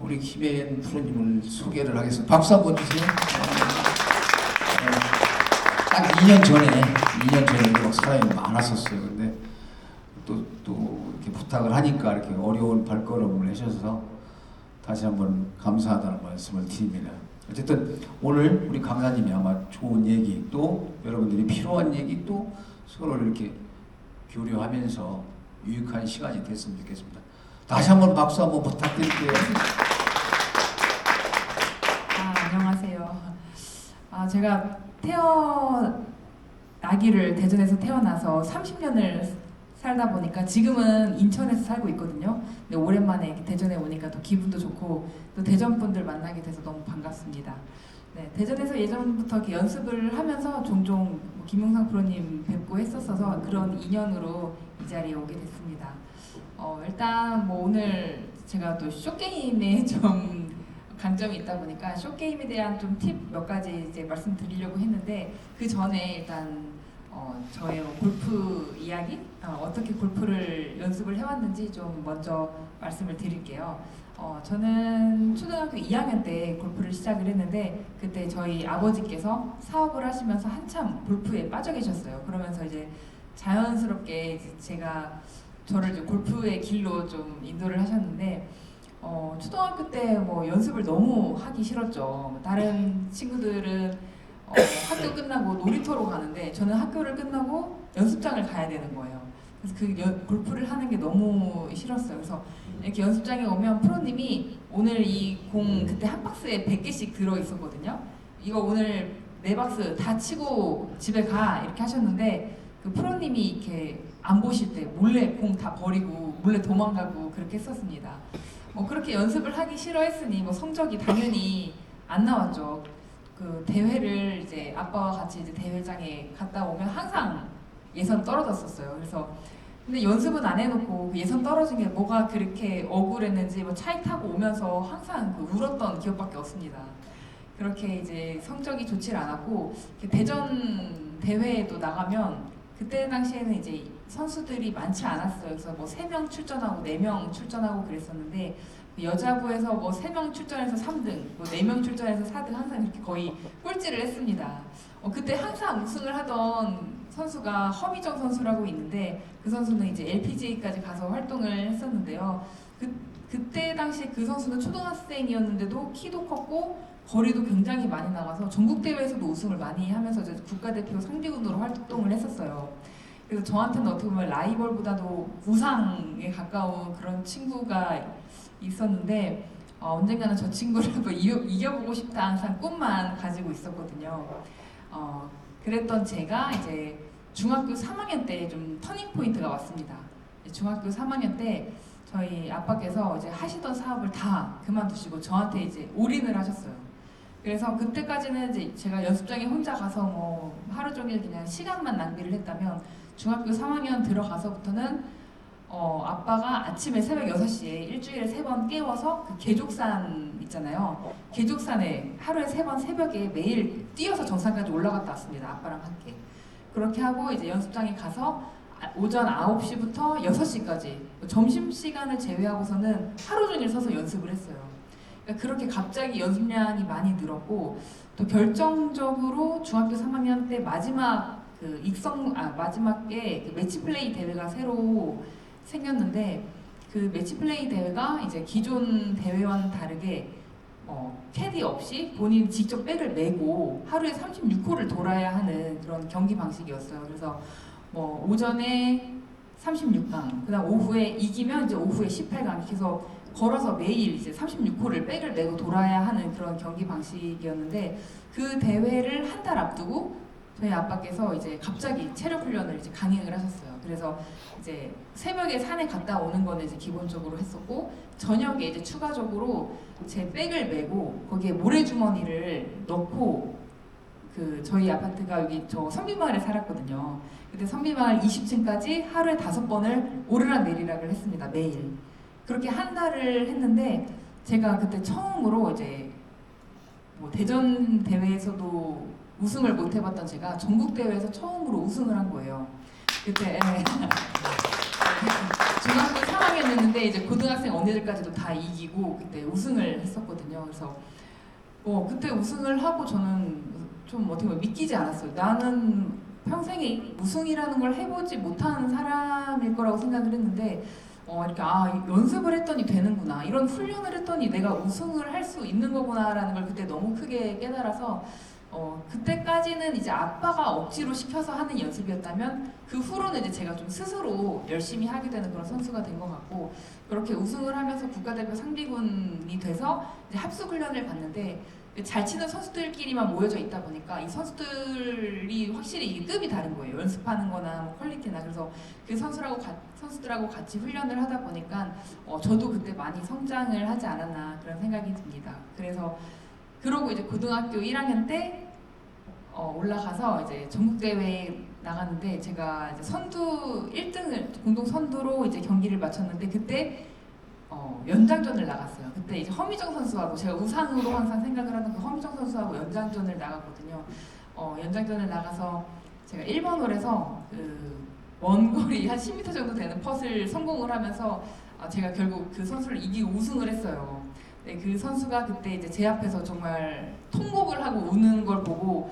우리 김혜연 프로님을 소개를 하겠습니다. 박수 한번 주세요. 딱 2년 전에 사람이 많았었어요. 근데 또 이렇게 부탁을 하니까 이렇게 어려운 발걸음을 하셔서 다시 한번 감사하다는 말씀을 드립니다. 어쨌든 오늘 우리 강사님이 아마 좋은 얘기 또 여러분들이 필요한 얘기 또 서로 이렇게 교류하면서 유익한 시간이 됐으면 좋겠습니다. 다시 한번 박수 한번 부탁드릴게요. 안녕하세요. 제가 아기를 대전에서 태어나서 30년을 살다 보니까 지금은 인천에서 살고 있거든요. 근데 오랜만에 이렇게 대전에 오니까 또 기분도 좋고 또 대전 분들 만나게 돼서 너무 반갑습니다. 네, 대전에서 예전부터 이렇게 연습을 하면서 종종 김용상 프로님 뵙고 했었어서 그런 인연으로 이 자리에 오게 됐습니다. 일단 오늘 제가 또 쇼게임에 좀 강점이 있다 보니까 쇼게임에 대한 좀 팁 몇 가지 이제 말씀드리려고 했는데 그 전에 일단 저의 골프 이야기, 어떻게 골프를 연습을 해왔는지 좀 먼저 말씀을 드릴게요. 저는 초등학교 2학년 때 골프를 시작을 했는데 그때 저희 아버지께서 사업을 하시면서 한참 골프에 빠져 계셨어요. 그러면서 이제 자연스럽게 이제 제가 저를 이제 골프의 길로 좀 인도를 하셨는데 초등학교 때 연습을 너무 하기 싫었죠. 다른 친구들은 학교 끝나고 놀이터로 가는데 저는 학교를 끝나고 연습장을 가야 되는 거예요. 그래서 골프를 하는 게 너무 싫었어요. 그래서 이렇게 연습장에 오면 프로님이 오늘 이 공 그때 한 박스에 100개씩 들어 있었거든요. 이거 오늘 4박스 다 치고 집에 가 이렇게 하셨는데 그 프로님이 이렇게 안 보실 때 몰래 공 다 버리고 몰래 도망가고 그렇게 했었습니다. 그렇게 연습을 하기 싫어했으니 성적이 당연히 안 나왔죠. 그 대회를 이제 아빠와 같이 이제 대회장에 갔다 오면 항상 예선 떨어졌었어요. 그래서 근데 연습은 안 해놓고 그 예선 떨어진 게 뭐가 그렇게 억울했는지 차이 타고 오면서 항상 울었던 기억밖에 없습니다. 그렇게 이제 성적이 좋질 않았고 대전 대회에도 나가면 그때 당시에는 이제 선수들이 많지 않았어요. 그래서 3명 출전하고 4명 출전하고 그랬었는데 여자부에서 3명 출전해서 3등, 4명 출전해서 4등 항상 이렇게 거의 꼴찌를 했습니다. 그때 항상 우승을 하던 선수가 허미정 선수라고 있는데 그 선수는 이제 LPGA까지 가서 활동을 했었는데요. 그때 당시 그 선수는 초등학생이었는데도 키도 컸고 거리도 굉장히 많이 나가서 전국대회에서도 우승을 많이 하면서 이제 국가대표 상비군으로 활동을 했었어요. 그래서 저한테는 어떻게 보면 라이벌보다도 우상에 가까운 그런 친구가 있었는데 언젠가는 저 친구를 이겨보고 싶다 항상 꿈만 가지고 있었거든요. 그랬던 제가 이제 중학교 3학년 때 좀 터닝 포인트가 왔습니다. 중학교 3학년 때 저희 아빠께서 이제 하시던 사업을 다 그만두시고 저한테 이제 올인을 하셨어요. 그래서 그때까지는 이제 제가 연습장에 혼자 가서 하루 종일 그냥 시간만 낭비를 했다면 중학교 3학년 들어가서부터는 아빠가 아침에 새벽 6시에 일주일에 3번 깨워서 그 계족산 있잖아요. 계족산에 하루에 3번 새벽에 매일 뛰어서 정상까지 올라갔다 왔습니다. 아빠랑 함께. 그렇게 하고 이제 연습장에 가서 오전 9시부터 6시까지 점심시간을 제외하고서는 하루 종일 서서 연습을 했어요. 그러니까 그렇게 갑자기 연습량이 많이 늘었고 또 결정적으로 중학교 3학년 때 마지막에 그 매치 플레이 대회가 새로 생겼는데 그 매치 플레이 대회가 이제 기존 대회와는 다르게 캐디 없이 본인 직접 백을 메고 하루에 36홀을 돌아야 하는 그런 경기 방식이었어요. 그래서 오전에 36강, 그다음 오후에 이기면 이제 오후에 18강 이렇게 해서 걸어서 매일 이제 36홀을 백을 메고 돌아야 하는 그런 경기 방식이었는데 그 대회를 한 달 앞두고 저희 아빠께서 이제 갑자기 체력 훈련을 이제 강행을 하셨어요. 그래서 이제 새벽에 산에 갔다 오는 거는 이제 기본적으로 했었고 저녁에 이제 추가적으로 제 백을 메고 거기에 모래주머니를 넣고 저희 아파트가 여기 저 선비마을에 살았거든요. 그때 선비마을 20층까지 하루에 5번을 오르락 내리락을 했습니다. 매일. 그렇게 한 달을 했는데 제가 그때 처음으로 이제 대전 대회에서도 우승을 못 해봤던 제가 전국 대회에서 처음으로 우승을 한 거예요. 그때 중학교 3학년이었는데 이제 고등학생 언니들까지도 다 이기고 그때 우승을 했었거든요. 그래서 그때 우승을 하고 저는 좀 어떻게 보면 믿기지 않았어요. 나는 평생에 우승이라는 걸 해보지 못한 사람일 거라고 생각을 했는데 이렇게 연습을 했더니 되는구나, 이런 훈련을 했더니 내가 우승을 할 수 있는 거구나라는 걸 그때 너무 크게 깨달아서 그때까지는 이제 아빠가 억지로 시켜서 하는 연습이었다면 그 후로는 이제 제가 좀 스스로 열심히 하게 되는 그런 선수가 된 것 같고, 그렇게 우승을 하면서 국가대표 상비군이 돼서 이제 합숙 훈련을 갔는데 잘 치는 선수들끼리만 모여져 있다 보니까 이 선수들이 확실히 이 급이 다른 거예요. 연습하는 거나 뭐 퀄리티나. 그래서 그 선수들하고 같이 훈련을 하다 보니까 저도 그때 많이 성장을 하지 않았나 그런 생각이 듭니다. 그래서 그러고 이제 고등학교 1학년 때 올라가서 이제 전국대회에 나갔는데 제가 이제 선두 1등을 공동 선두로 이제 경기를 마쳤는데 그때 연장전을 나갔어요. 그때 이제 허미정 선수하고, 제가 우상으로 항상 생각을 하는 그 허미정 선수하고 연장전을 나갔거든요. 연장전을 나가서 제가 1번 홀에서 그 원거리 한 10m 정도 되는 펫을 성공을 하면서 제가 결국 그 선수를 이기고 우승을 했어요. 네, 그 선수가 그때 이제 제 앞에서 정말 통곡을 하고 우는 걸 보고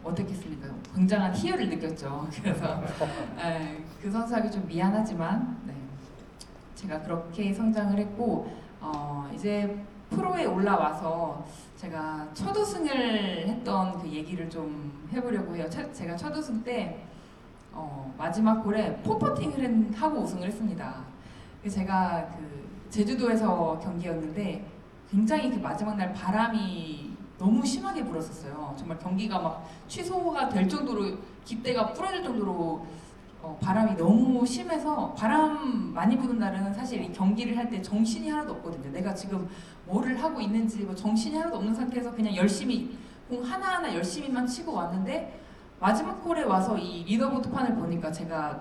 어떻겠습니까? 굉장한 희열을 느꼈죠. 그래서 그 선수에게 좀 미안하지만 제가 그렇게 성장을 했고 이제 프로에 올라와서 제가 첫 우승을 했던 그 얘기를 좀 해보려고 해요. 제가 첫 우승 때 마지막 홀에 포퍼팅을 하고 우승을 했습니다. 제가 그 제주도에서 경기였는데 굉장히 그 마지막 날 바람이 너무 심하게 불었었어요. 정말 경기가 막 취소가 될 정도로, 깃대가 부러질 정도로 바람이 너무 심해서, 바람 많이 부는 날은 사실 이 경기를 할 때 정신이 하나도 없거든요. 내가 지금 뭐를 하고 있는지 정신이 하나도 없는 상태에서 그냥 열심히 공 하나하나 열심히만 치고 왔는데 마지막 홀에 와서 이 리더보드판을 보니까 제가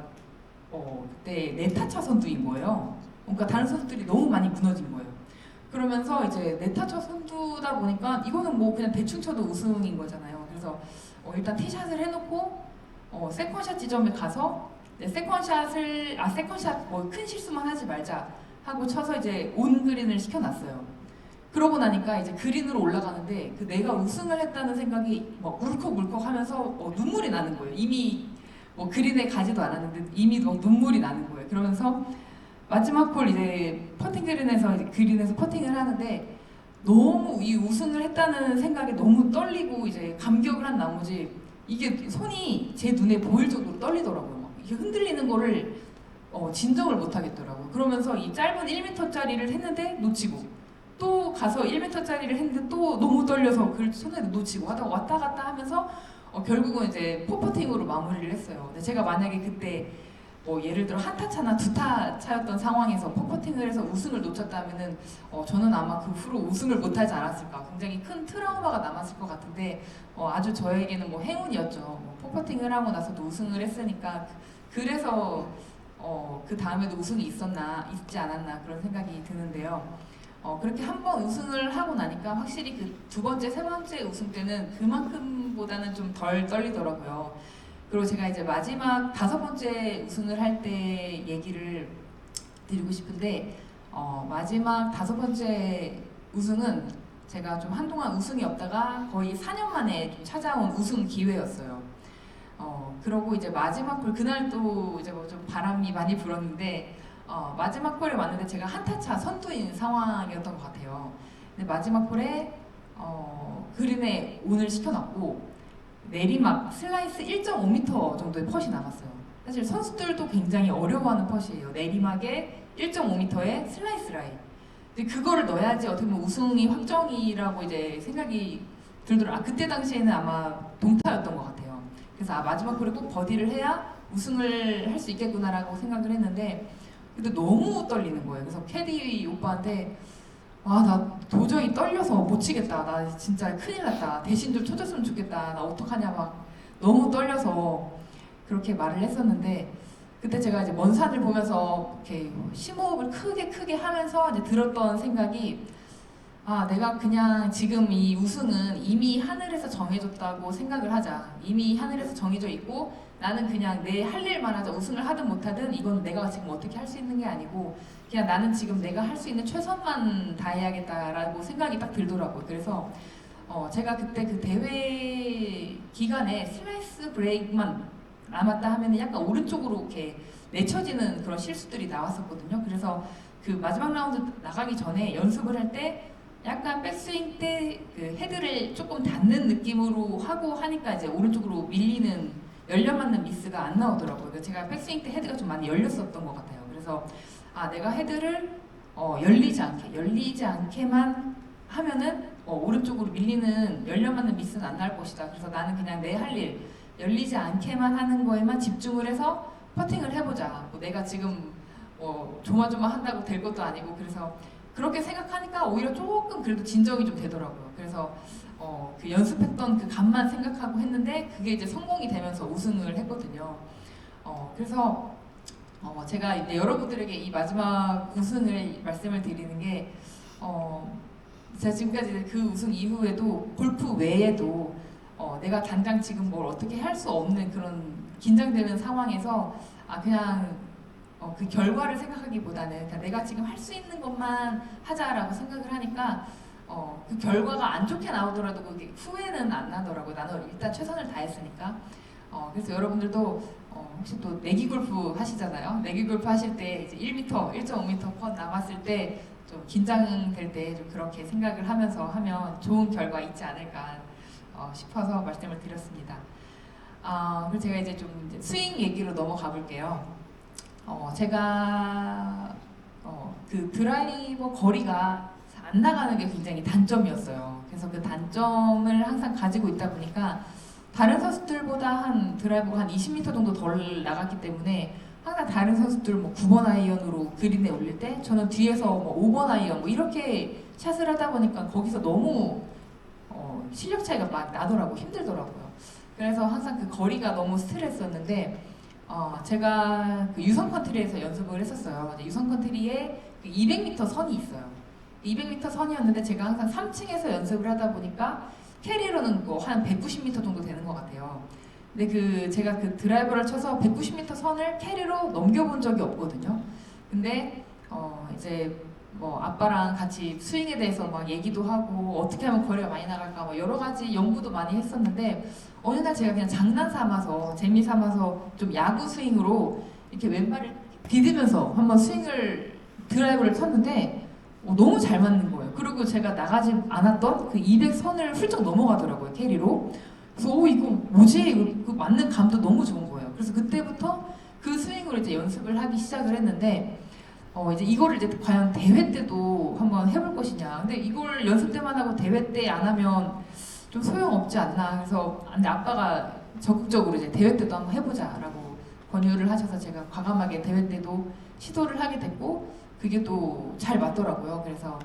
그때 네타차 선두인 거예요. 그러니까 다른 선수들이 너무 많이 무너진 거예요. 그러면서 이제 네타차 선두다 보니까 이거는 뭐 그냥 대충 쳐도 우승인 거잖아요. 그래서 일단 티샷을 해놓고 세컨샷 지점에 가서 세컨샷 뭐 큰 실수만 하지 말자 하고 쳐서 이제 온 그린을 시켜놨어요. 그러고 나니까 이제 그린으로 올라가는데 내가 우승을 했다는 생각이 막 울컥울컥 하면서 눈물이 나는 거예요. 이미 뭐 그린에 가지도 않았는데 이미 막 눈물이 나는 거예요. 그러면서 마지막 홀 이제 그린에서 퍼팅을 하는데 너무 이 우승을 했다는 생각에 너무 떨리고 이제 감격을 한 나머지 이게 손이 제 눈에 보일 정도로 떨리더라고요. 막 이게 흔들리는 거를 진정을 못 하겠더라고요. 그러면서 이 짧은 1m짜리를 했는데 놓치고, 또 가서 1m짜리를 했는데 또 너무 떨려서 그걸 손에 놓치고 하다가 왔다 갔다 하면서 결국은 이제 포퍼팅으로 마무리를 했어요. 근데 제가 만약에 그때 예를 들어 한타 차나 두타 차였던 상황에서 퍼퍼팅을 해서 우승을 놓쳤다면은 저는 아마 그 후로 우승을 못하지 않았을까, 굉장히 큰 트라우마가 남았을 것 같은데 아주 저에게는 뭐 행운이었죠. 퍼퍼팅을 하고 나서도 우승을 했으니까. 그래서 그 다음에도 우승이 있지 않았나 그런 생각이 드는데요. 그렇게 한 번 우승을 하고 나니까 확실히 그 두 번째, 세 번째 우승 때는 그만큼보다는 좀 덜 떨리더라고요. 그리고 제가 이제 마지막 5번째 우승을 할 때 얘기를 드리고 싶은데 마지막 5번째 우승은 제가 좀 한동안 우승이 없다가 거의 4년 만에 좀 찾아온 우승 기회였어요. 그러고 이제 마지막 홀, 그날도 이제 뭐 좀 바람이 많이 불었는데 마지막 홀에 왔는데 제가 한타차 선두인 상황이었던 것 같아요. 근데 마지막 홀에 그린에 온을 시켜놨고 내리막 슬라이스 1.5m 정도의 펫이 남았어요. 사실 선수들도 굉장히 어려워하는 펫이에요. 내리막에 1.5m의 슬라이스 라인. 근데 그거를 넣어야지 어떻게 보면 우승이 확정이라고 이제 생각이 들더라고요. 그때 당시에는 아마 동타였던 것 같아요. 그래서 마지막 홀에 꼭 버디를 해야 우승을 할 수 있겠구나라고 생각을 했는데 근데 너무 떨리는 거예요. 그래서 캐디 오빠한테 나 도저히 떨려서 못 치겠다. 나 진짜 큰일 났다. 대신 좀 쳐줬으면 좋겠다. 나 어떡하냐 막 너무 떨려서 그렇게 말을 했었는데 그때 제가 이제 먼 산을 보면서 이렇게 심호흡을 크게 하면서 이제 들었던 생각이 내가 그냥 지금 이 우승은 이미 하늘에서 정해졌다고 생각을 하자. 이미 하늘에서 정해져 있고 나는 그냥 내 할 일만 하자. 우승을 하든 못하든 이건 내가 지금 어떻게 할 수 있는 게 아니고 그냥 나는 지금 내가 할 수 있는 최선만 다해야겠다라고 생각이 딱 들더라고요. 그래서 제가 그때 그 대회 기간에 슬라이스 브레이크만 남았다 하면 약간 오른쪽으로 이렇게 내쳐지는 그런 실수들이 나왔었거든요. 그래서 그 마지막 라운드 나가기 전에 연습을 할 때 약간 백스윙 때 그 헤드를 조금 닿는 느낌으로 하고 하니까 이제 오른쪽으로 밀리는 열려 맞는 미스가 안 나오더라고요. 그래서 제가 백스윙 때 헤드가 좀 많이 열렸었던 것 같아요. 그래서 내가 헤드를 열리지 않게만 하면은 오른쪽으로 밀리는 열려 맞는 미스는 안 날 것이다. 그래서 나는 그냥 내 할 일 열리지 않게만 하는 거에만 집중을 해서 퍼팅을 해보자. 뭐 내가 지금 조마조마한다고 될 것도 아니고 그래서 그렇게 생각하니까 오히려 조금 그래도 진정이 좀 되더라고요. 그래서 그 연습했던 그 감만 생각하고 했는데 그게 이제 성공이 되면서 우승을 했거든요. 그래서 제가 이제 여러분들에게 이 마지막 우승을 말씀을 드리는 게 제가 지금까지 그 우승 이후에도 골프 외에도 내가 당장 지금 뭘 어떻게 할 수 없는 그런 긴장되는 상황에서 그냥 그 결과를 생각하기보다는 그냥 내가 지금 할 수 있는 것만 하자라고 생각을 하니까 그 결과가 안 좋게 나오더라도 그게 후회는 안 나더라고요. 나는 일단 최선을 다했으니까. 그래서 여러분들도 혹시 또 내기 골프 하시잖아요. 내기 골프 하실 때 이제 1m, 1.5m 펀 남았을 때 좀 긴장될 때 좀 그렇게 생각을 하면서 하면 좋은 결과 있지 않을까 싶어서 말씀을 드렸습니다. 그리고 제가 이제 좀 이제 스윙 얘기로 넘어가 볼게요. 제가 그 드라이버 거리가 안 나가는 게 굉장히 단점이었어요. 그래서 그 단점을 항상 가지고 있다 보니까 다른 선수들보다 한 드라이버가 한 20m 정도 덜 나갔기 때문에 항상 다른 선수들 뭐 9번 아이언으로 그린에 올릴 때 저는 뒤에서 뭐 5번 아이언 뭐 이렇게 샷을 하다 보니까 거기서 너무 실력 차이가 막 나더라고 힘들더라고요. 그래서 항상 그 거리가 너무 스트레스였는데 제가 그 유성 컨트리에서 연습을 했었어요. 유성 컨트리에 그 200m 선이 있어요. 200m 선이었는데 제가 항상 3층에서 연습을 하다 보니까 캐리로는 뭐 한 190m 정도 되는 것 같아요. 근데 제가 그 드라이버를 쳐서 190m 선을 캐리로 넘겨본 적이 없거든요. 근데 이제 뭐 아빠랑 같이 스윙에 대해서 막 얘기도 하고 어떻게 하면 거리가 많이 나갈까 뭐 여러 가지 연구도 많이 했었는데 어느 날 제가 그냥 장난 삼아서 재미 삼아서 좀 야구 스윙으로 이렇게 왼발을 디디면서 한번 드라이버를 쳤는데 너무 잘 맞는 거예요. 그리고 제가 나가지 않았던 그 200선을 훌쩍 넘어가더라고요, 캐리로. 그래서 이거 뭐지? 그 맞는 감도 너무 좋은 거예요. 그래서 그때부터 그 스윙으로 이제 연습을 하기 시작을 했는데 이제 이거를 이제 과연 대회 때도 한번 해볼 것이냐. 근데 이걸 연습 때만 하고 대회 때 안 하면 좀 소용없지 않나. 그래서 근데 아빠가 적극적으로 이제 대회 때도 한번 해보자라고 권유를 하셔서 제가 과감하게 대회 때도 시도를 하게 됐고 그게 또 잘 맞더라고요. 그래서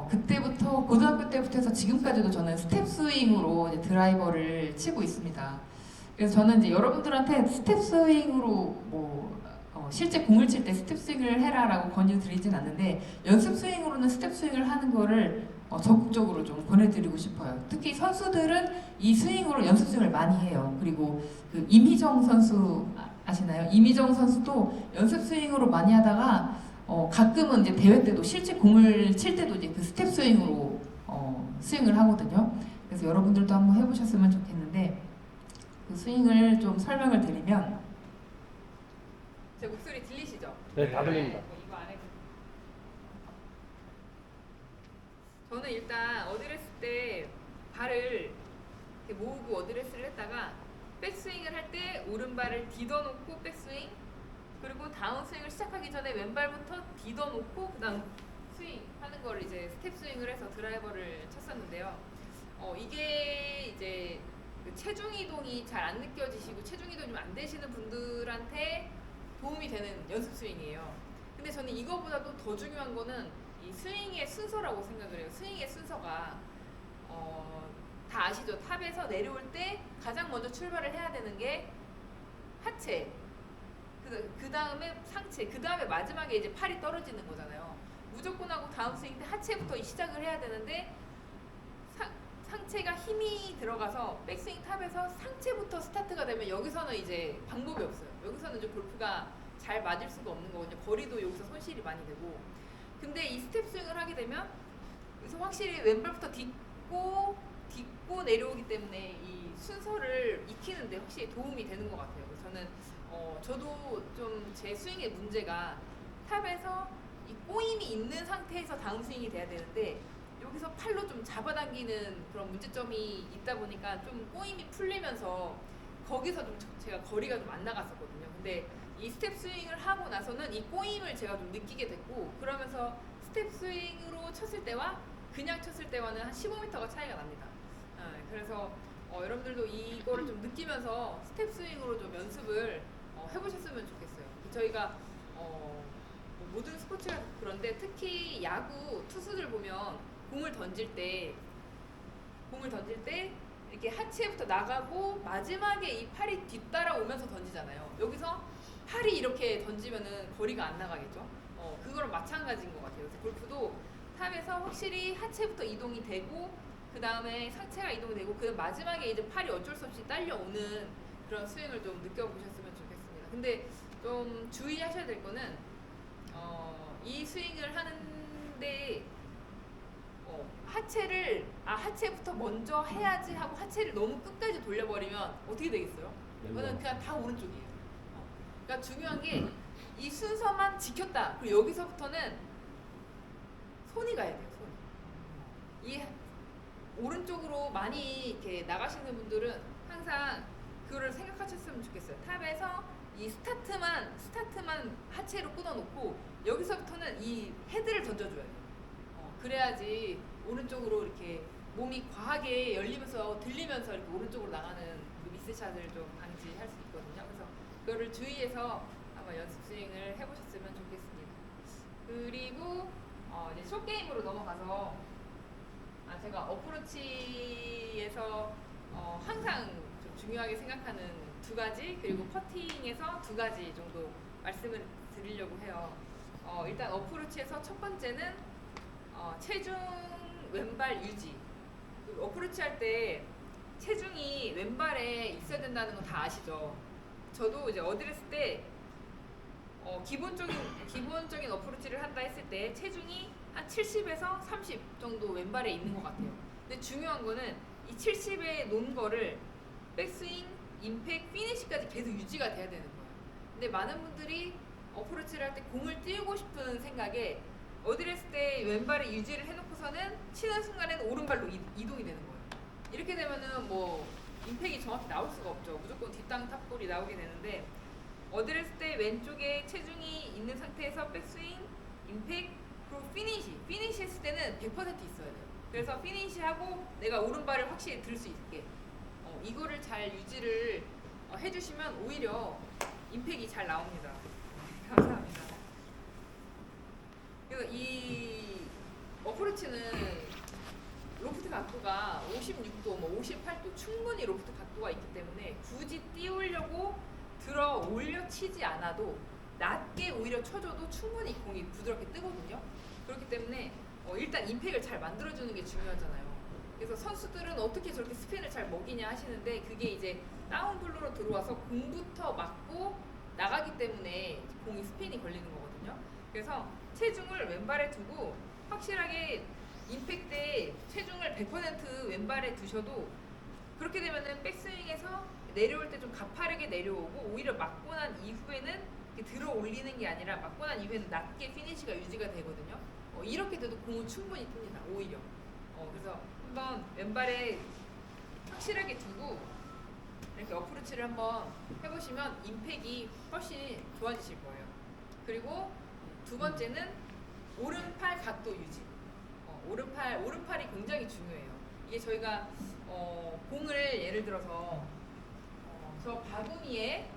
그때부터 고등학교 때부터 해서 지금까지도 저는 스텝 스윙으로 이제 드라이버를 치고 있습니다. 그래서 저는 이제 여러분들한테 스텝 스윙으로 실제 공을 칠 때 스텝 스윙을 해라라고 권유 드리진 않는데 연습 스윙으로는 스텝 스윙을 하는 거를 적극적으로 좀 권해드리고 싶어요. 특히 선수들은 이 스윙으로 연습 스윙을 많이 해요. 그리고 그 임희정 선수 아시나요? 임희정 선수도 연습 스윙으로 많이 하다가 가끔은 이제 대회 때도 실제 공을 칠 때도 이제 그 스텝 스윙으로 스윙을 하거든요. 그래서 여러분들도 한번 해보셨으면 좋겠는데 그 스윙을 좀 설명을 드리면 제 목소리 들리시죠? 네, 다 들립니다. 이거 안 해도 저는 일단 어드레스 때 발을 이렇게 모으고 어드레스를 했다가 백스윙을 할 때 오른발을 디뎌놓고 백스윙 그리고 다운 스윙을 시작하기 전에 왼발부터 디뎌놓고 그 다음 스윙 하는 걸 이제 스텝 스윙을 해서 드라이버를 쳤었는데요. 이게 이제 그 체중 이동이 잘 안 느껴지시고 체중 이동이 좀 안 되시는 분들한테 도움이 되는 연습 스윙이에요. 근데 저는 이거보다도 더 중요한 거는 이 스윙의 순서라고 생각을 해요. 스윙의 순서가 다 아시죠? 탑에서 내려올 때 가장 먼저 출발을 해야 되는 게 하체, 그 다음에 상체, 그 다음에 마지막에 이제 팔이 떨어지는 거잖아요. 무조건 하고 다음 스윙 때 하체부터 시작을 해야 되는데 상체가 힘이 들어가서 백스윙 탑에서 상체부터 스타트가 되면 여기서는 이제 방법이 없어요. 여기서는 이제 골프가 잘 맞을 수가 없는 거거든요. 거리도 여기서 손실이 많이 되고. 근데 이 스텝 스윙을 하게 되면 여기서 확실히 왼발부터 딛고 내려오기 때문에 이 순서를 익히는데 확실히 도움이 되는 것 같아요. 그래서 저는 저도 좀 제 스윙의 문제가 탑에서 이 꼬임이 있는 상태에서 다운 스윙이 돼야 되는데 여기서 팔로 좀 잡아당기는 그런 문제점이 있다 보니까 좀 꼬임이 풀리면서 거기서 좀 제가 거리가 좀 안 나갔었거든요. 근데 이 스텝 스윙을 하고 나서는 이 꼬임을 제가 좀 느끼게 됐고, 그러면서 스텝 스윙으로 쳤을 때와 그냥 쳤을 때와는 한 15m가 차이가 납니다. 그래서 여러분들도 이거를 좀 느끼면서 스텝 스윙으로 좀 연습을 해보셨으면 좋겠어요. 저희가 뭐 모든 스포츠가 그런데 특히 야구 투수들 보면 공을 던질 때 이렇게 하체부터 나가고 마지막에 이 팔이 뒤따라오면서 던지잖아요. 여기서 팔이 이렇게 던지면은 거리가 안 나가겠죠. 그거랑 마찬가지인 것 같아요. 그래서 골프도 탑에서 확실히 하체부터 이동이 되고 그 다음에 상체가 이동이 되고 그 마지막에 이제 팔이 어쩔 수 없이 딸려오는 그런 스윙을 좀 느껴보셨으면 좋겠습니다. 근데 좀 주의하셔야 될 거는 이 스윙을 하는데 하체부터 먼저 해야지 하고 하체를 너무 끝까지 돌려버리면 어떻게 되겠어요? 이거는 그냥 다 오른쪽이에요. 그러니까 중요한 게 이 순서만 지켰다. 그리고 여기서부터는 손이 가야 돼요. 손이. 이 오른쪽으로 많이 이렇게 나가시는 분들은 항상 그거를 생각하셨으면 좋겠어요. 탑에서 이 스타트만 하체로 끊어놓고 여기서부터는 이 헤드를 던져줘야 돼요. 그래야지 오른쪽으로 이렇게 몸이 과하게 열리면서 들리면서 이렇게 오른쪽으로 나가는 그 미스샷을 좀 방지할 수 있거든요. 그래서 그거를 주의해서 한번 연습 스윙을 해보셨으면 좋겠습니다. 그리고 이제 숏 게임으로 넘어가서 제가 어프로치에서 항상 좀 중요하게 생각하는 두 가지, 그리고 퍼팅에서 두 가지 정도 말씀을 드리려고 해요. 일단 어프로치에서 첫 번째는 체중 왼발 유지. 어프로치 할 때 체중이 왼발에 있어야 된다는 거 다 아시죠? 저도 이제 어드레스 때 기본적인 어프로치를 한다 했을 때 체중이 한 70에서 30 정도 왼발에 있는 것 같아요. 근데 중요한 거는 이 70에 놓은 거를 백스윙, 임팩, 피니시까지 계속 유지가 돼야 되는 거예요. 근데 많은 분들이 어프로치를 할 때 공을 띄우고 싶은 생각에 어드레스 때 왼발에 유지를 해놓고서는 치는 순간에는 오른발로 이동이 되는 거예요. 이렇게 되면은 뭐 임팩이 정확히 나올 수가 없죠. 무조건 뒷땅 탑볼이 나오게 되는데 어드레스 때 왼쪽에 체중이 있는 상태에서 백스윙, 임팩, 그리고 피니시 했을 때는 100% 있어야 돼요. 그래서 피니시하고 내가 오른발을 확실히 들 수 있게 이거를 잘 유지를 해주시면 오히려 임팩이 잘 나옵니다. 감사합니다. 그래서 이 어프로치는 로프트 각도가 56도, 뭐 58도 충분히 로프트 각도가 있기 때문에 굳이 띄우려고 들어 올려 치지 않아도 낮게 오히려 쳐줘도 충분히 공이 부드럽게 뜨거든요. 그렇기 때문에 일단 임팩을 잘 만들어주는 게 중요하잖아요. 그래서 선수들은 어떻게 저렇게 스핀을 잘 먹이냐 하시는데 그게 이제 다운블로로 들어와서 공부터 맞고 나가기 때문에 공이 스핀이 걸리는 거거든요. 그래서 체중을 왼발에 두고 확실하게 임팩 때 체중을 100% 왼발에 두셔도 그렇게 되면은 백스윙에서 내려올 때 좀 가파르게 내려오고 오히려 맞고 난 이후에는 들어 올리는 게 아니라 맞고 난 이후에는 낮게 피니시가 유지가 되거든요. 이렇게 돼도 공은 충분히 뜹니다. 오히려. 그래서 한번 왼발에 확실하게 두고 이렇게 어프로치를 한번 해보시면 임팩이 훨씬 좋아지실 거예요. 그리고 두 번째는 오른팔 각도 유지. 오른팔이 굉장히 중요해요. 이게 저희가 공을 예를 들어서 저 바구니에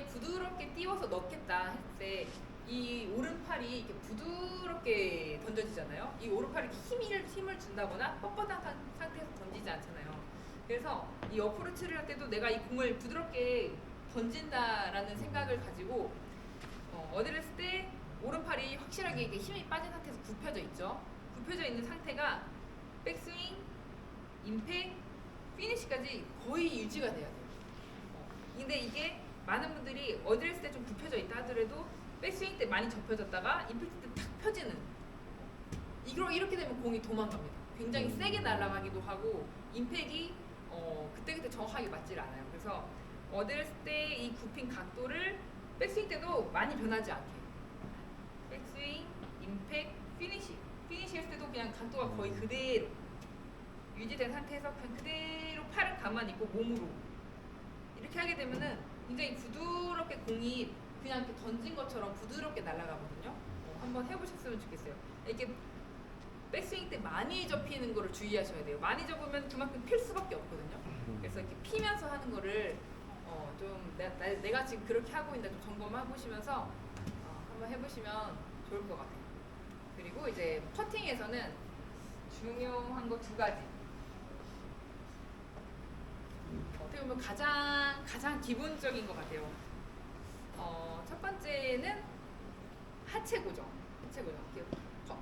부드럽게 띄워서 넣겠다 했을 때 이 오른팔이 이렇게 부드럽게 던져지잖아요. 이 오른팔이 힘을 준다거나 뻣뻣한 상태에서 던지지 않잖아요. 그래서 이 어프로치를 할 때도 내가 이 공을 부드럽게 던진다라는 생각을 가지고 어드레스 때 오른팔이 확실하게 이렇게 힘이 빠진 상태에서 굽혀져 있죠. 굽혀져 있는 상태가 백스윙, 임팩, 피니시까지 거의 유지가 돼야 돼요. 근데 이게 많은 분들이 어드레스 때 좀 굽혀져 있다 하더라도 백스윙 때 많이 접혀졌다가 임팩트 때 탁 펴지는 이렇게 되면 공이 도망갑니다. 굉장히 세게 날아가기도 하고 임팩이 그때그때 정확하게 맞질 않아요. 그래서 어드레스 때 이 굽힌 각도를 백스윙 때도 많이 변하지 않게 백스윙, 임팩, 피니시 했을 때도 그냥 각도가 거의 그대로 유지된 상태에서 그냥 그대로 팔은 가만히 있고 몸으로 이렇게 하게 되면은 굉장히 부드럽게 공이 그냥 이렇게 던진 것처럼 부드럽게 날아가거든요. 한번 해보셨으면 좋겠어요. 이렇게 백스윙 때 많이 접히는 거를 주의하셔야 돼요. 많이 접으면 그만큼 필 수밖에 없거든요. 그래서 이렇게 피면서 하는 거를 좀 내가 지금 그렇게 하고 있는데 좀 점검해 보시면서 한번 해보시면 좋을 것 같아요. 그리고 이제 퍼팅에서는 중요한 거 2가지. 어떻게 보면 가장 기본적인 것 같아요. 첫 번째는 하체 고정.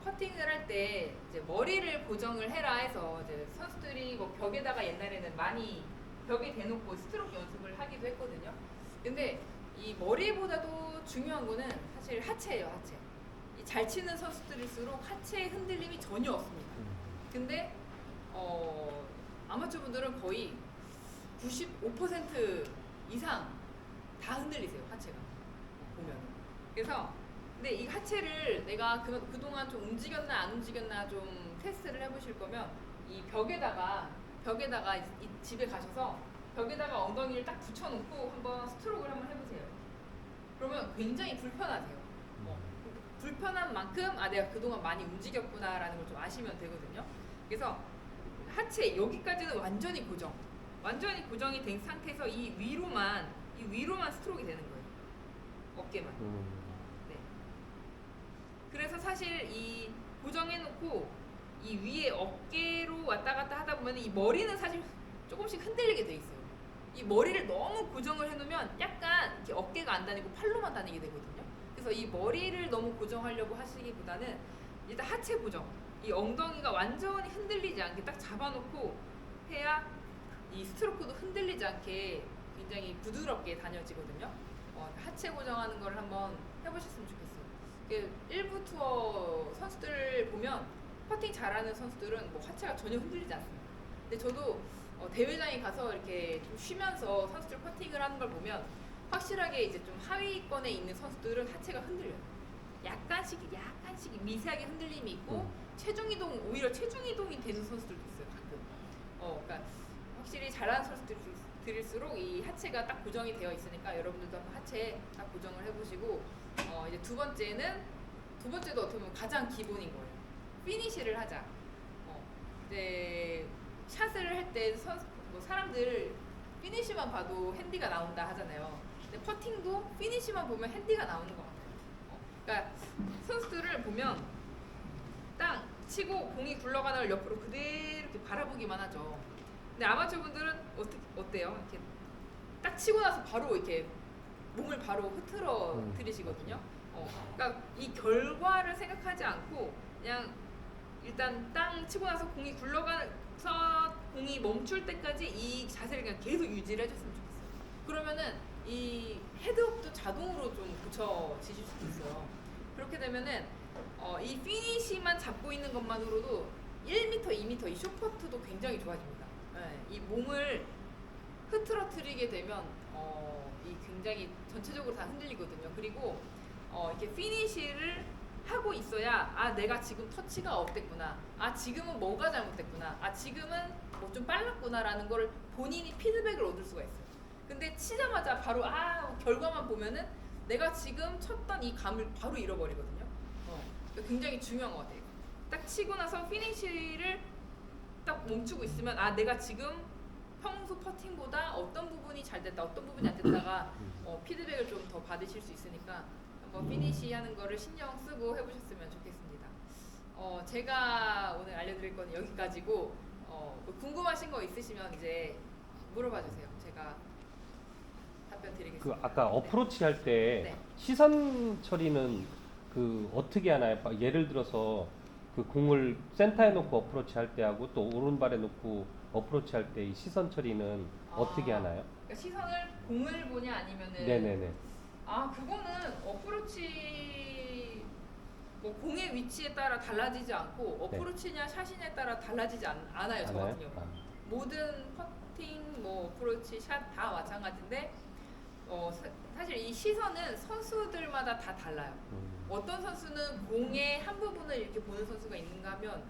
퍼팅을 할 때 이제 머리를 고정을 해라 해서 이제 선수들이 뭐 벽에다가 옛날에는 많이 벽에 대놓고 스트로크 연습을 하기도 했거든요. 근데 이 머리보다도 중요한 거는 사실 하체예요, 하체. 이 잘 치는 선수들일수록 하체의 흔들림이 전혀 없습니다. 근데 아마추어 분들은 거의 95% 이상 다 흔들리세요, 하체가 보면. 그래서 근데 이 하체를 내가 그동안 좀 움직였나 안 움직였나 좀 테스트를 해보실 거면 이 벽에다가 이 집에 가셔서 벽에다가 엉덩이를 딱 붙여놓고 한번 스트로크를 한번 해보세요. 그러면 굉장히 불편하세요. 불편한 만큼 내가 그동안 많이 움직였구나라는 걸 좀 아시면 되거든요. 그래서 하체 여기까지는 완전히 고정이 된 상태에서 이 위로만 스트로크가 되는 거예요. 어깨만. 네. 그래서 사실 이 고정해놓고 이 위에 어깨로 왔다 갔다 하다 보면 이 머리는 사실 조금씩 흔들리게 돼 있어요. 이 머리를 너무 고정을 해놓으면 약간 이렇게 어깨가 안 다니고 팔로만 다니게 되거든요. 그래서 이 머리를 너무 고정하려고 하시기보다는 일단 하체 고정, 이 엉덩이가 완전히 흔들리지 않게 딱 잡아놓고 해야 이 스트로크도 흔들리지 않게 굉장히 부드럽게 다녀지거든요. 하체 고정하는 걸 한번 해보셨으면 좋겠어요. 일부 투어 선수들 보면 퍼팅 잘하는 선수들은 뭐 하체가 전혀 흔들리지 않습니다. 근데 저도 대회장에 가서 이렇게 좀 쉬면서 선수들 퍼팅을 하는 걸 보면 확실하게 이제 좀 하위권에 있는 선수들은 하체가 흔들려요. 약간씩 미세하게 흔들림이 있고 오히려 체중 이동이 되는 선수들도 있어요, 가끔. 그러니까 확실히 잘하는 선수들일수록 이 하체가 딱 고정이 되어 있으니까 여러분들도 한번 하체 딱 고정을 해보시고 이제 두 번째도 어떻게 보면 가장 기본인 거예요. 피니시를 하자. 이제 샷을 할 때 사람들 피니시만 봐도 핸디가 나온다 하잖아요. 근데 퍼팅도 피니시만 보면 핸디가 나오는 것 같아요. 그러니까 선수들을 보면 딱 치고 공이 굴러가는 걸 옆으로 그대로 이렇게 바라보기만 하죠. 근데 아마추어 분들은 어때요? 이렇게 딱 치고 나서 바로 이렇게 몸을 바로 흐트러뜨리시거든요. 그러니까 이 결과를 생각하지 않고 그냥 일단 땅 치고 나서 공이 굴러가서 공이 멈출 때까지 이 자세를 그냥 계속 유지를 해줬으면 좋겠어요. 그러면은 이 헤드업도 자동으로 좀 고쳐지실 수도 있어요. 그렇게 되면은 이 피니시만 잡고 있는 것만으로도 1m, 2m 이 숏퍼트도 굉장히 좋아집니다. 네, 이 몸을 흐트러뜨리게 되면 이 굉장히 전체적으로 다 흔들리거든요. 그리고 이렇게 피니시를 하고 있어야 내가 지금 터치가 어땠구나, 지금은 뭐가 잘못됐구나, 지금은 뭐 좀 빨랐구나라는 거를 본인이 피드백을 얻을 수가 있어요. 근데 치자마자 바로 결과만 보면은 내가 지금 쳤던 이 감을 바로 잃어버리거든요. 굉장히 중요한 것 같아요. 딱 치고 나서 피니시를 딱 멈추고 있으면 내가 지금 평소 퍼팅보다 어떤 부분이 잘 됐다, 어떤 부분이 안 됐다가 피드백을 좀 더 받으실 수 있으니까 한번 피니시 하는 거를 신경 쓰고 해보셨으면 좋겠습니다. 제가 오늘 알려드릴 건 여기까지고 뭐 궁금하신 거 있으시면 이제 물어봐 주세요. 제가 답변 드리겠습니다. 아까 어프로치 할 때 네. 시선 처리는 어떻게 하나요? 예를 들어서 그 공을 센터에 놓고 어프로치 할 때하고 또 오른발에 놓고 어프로치 할 때 이 시선 처리는 어떻게 하나요? 그러니까 시선을 공을 보냐 아니면은 네네네. 그거는 어프로치 뭐 공의 위치에 따라 달라지지 않고 네. 어프로치냐 샷이냐에 따라 달라지지 않아요. 저 같은 경우. 모든 퍼팅, 뭐 어프로치, 샷 다 마찬가지인데 사실 이 시선은 선수들마다 다 달라요. 어떤 선수는 공의 한 부분을 이렇게 보는 선수가 있는가 하면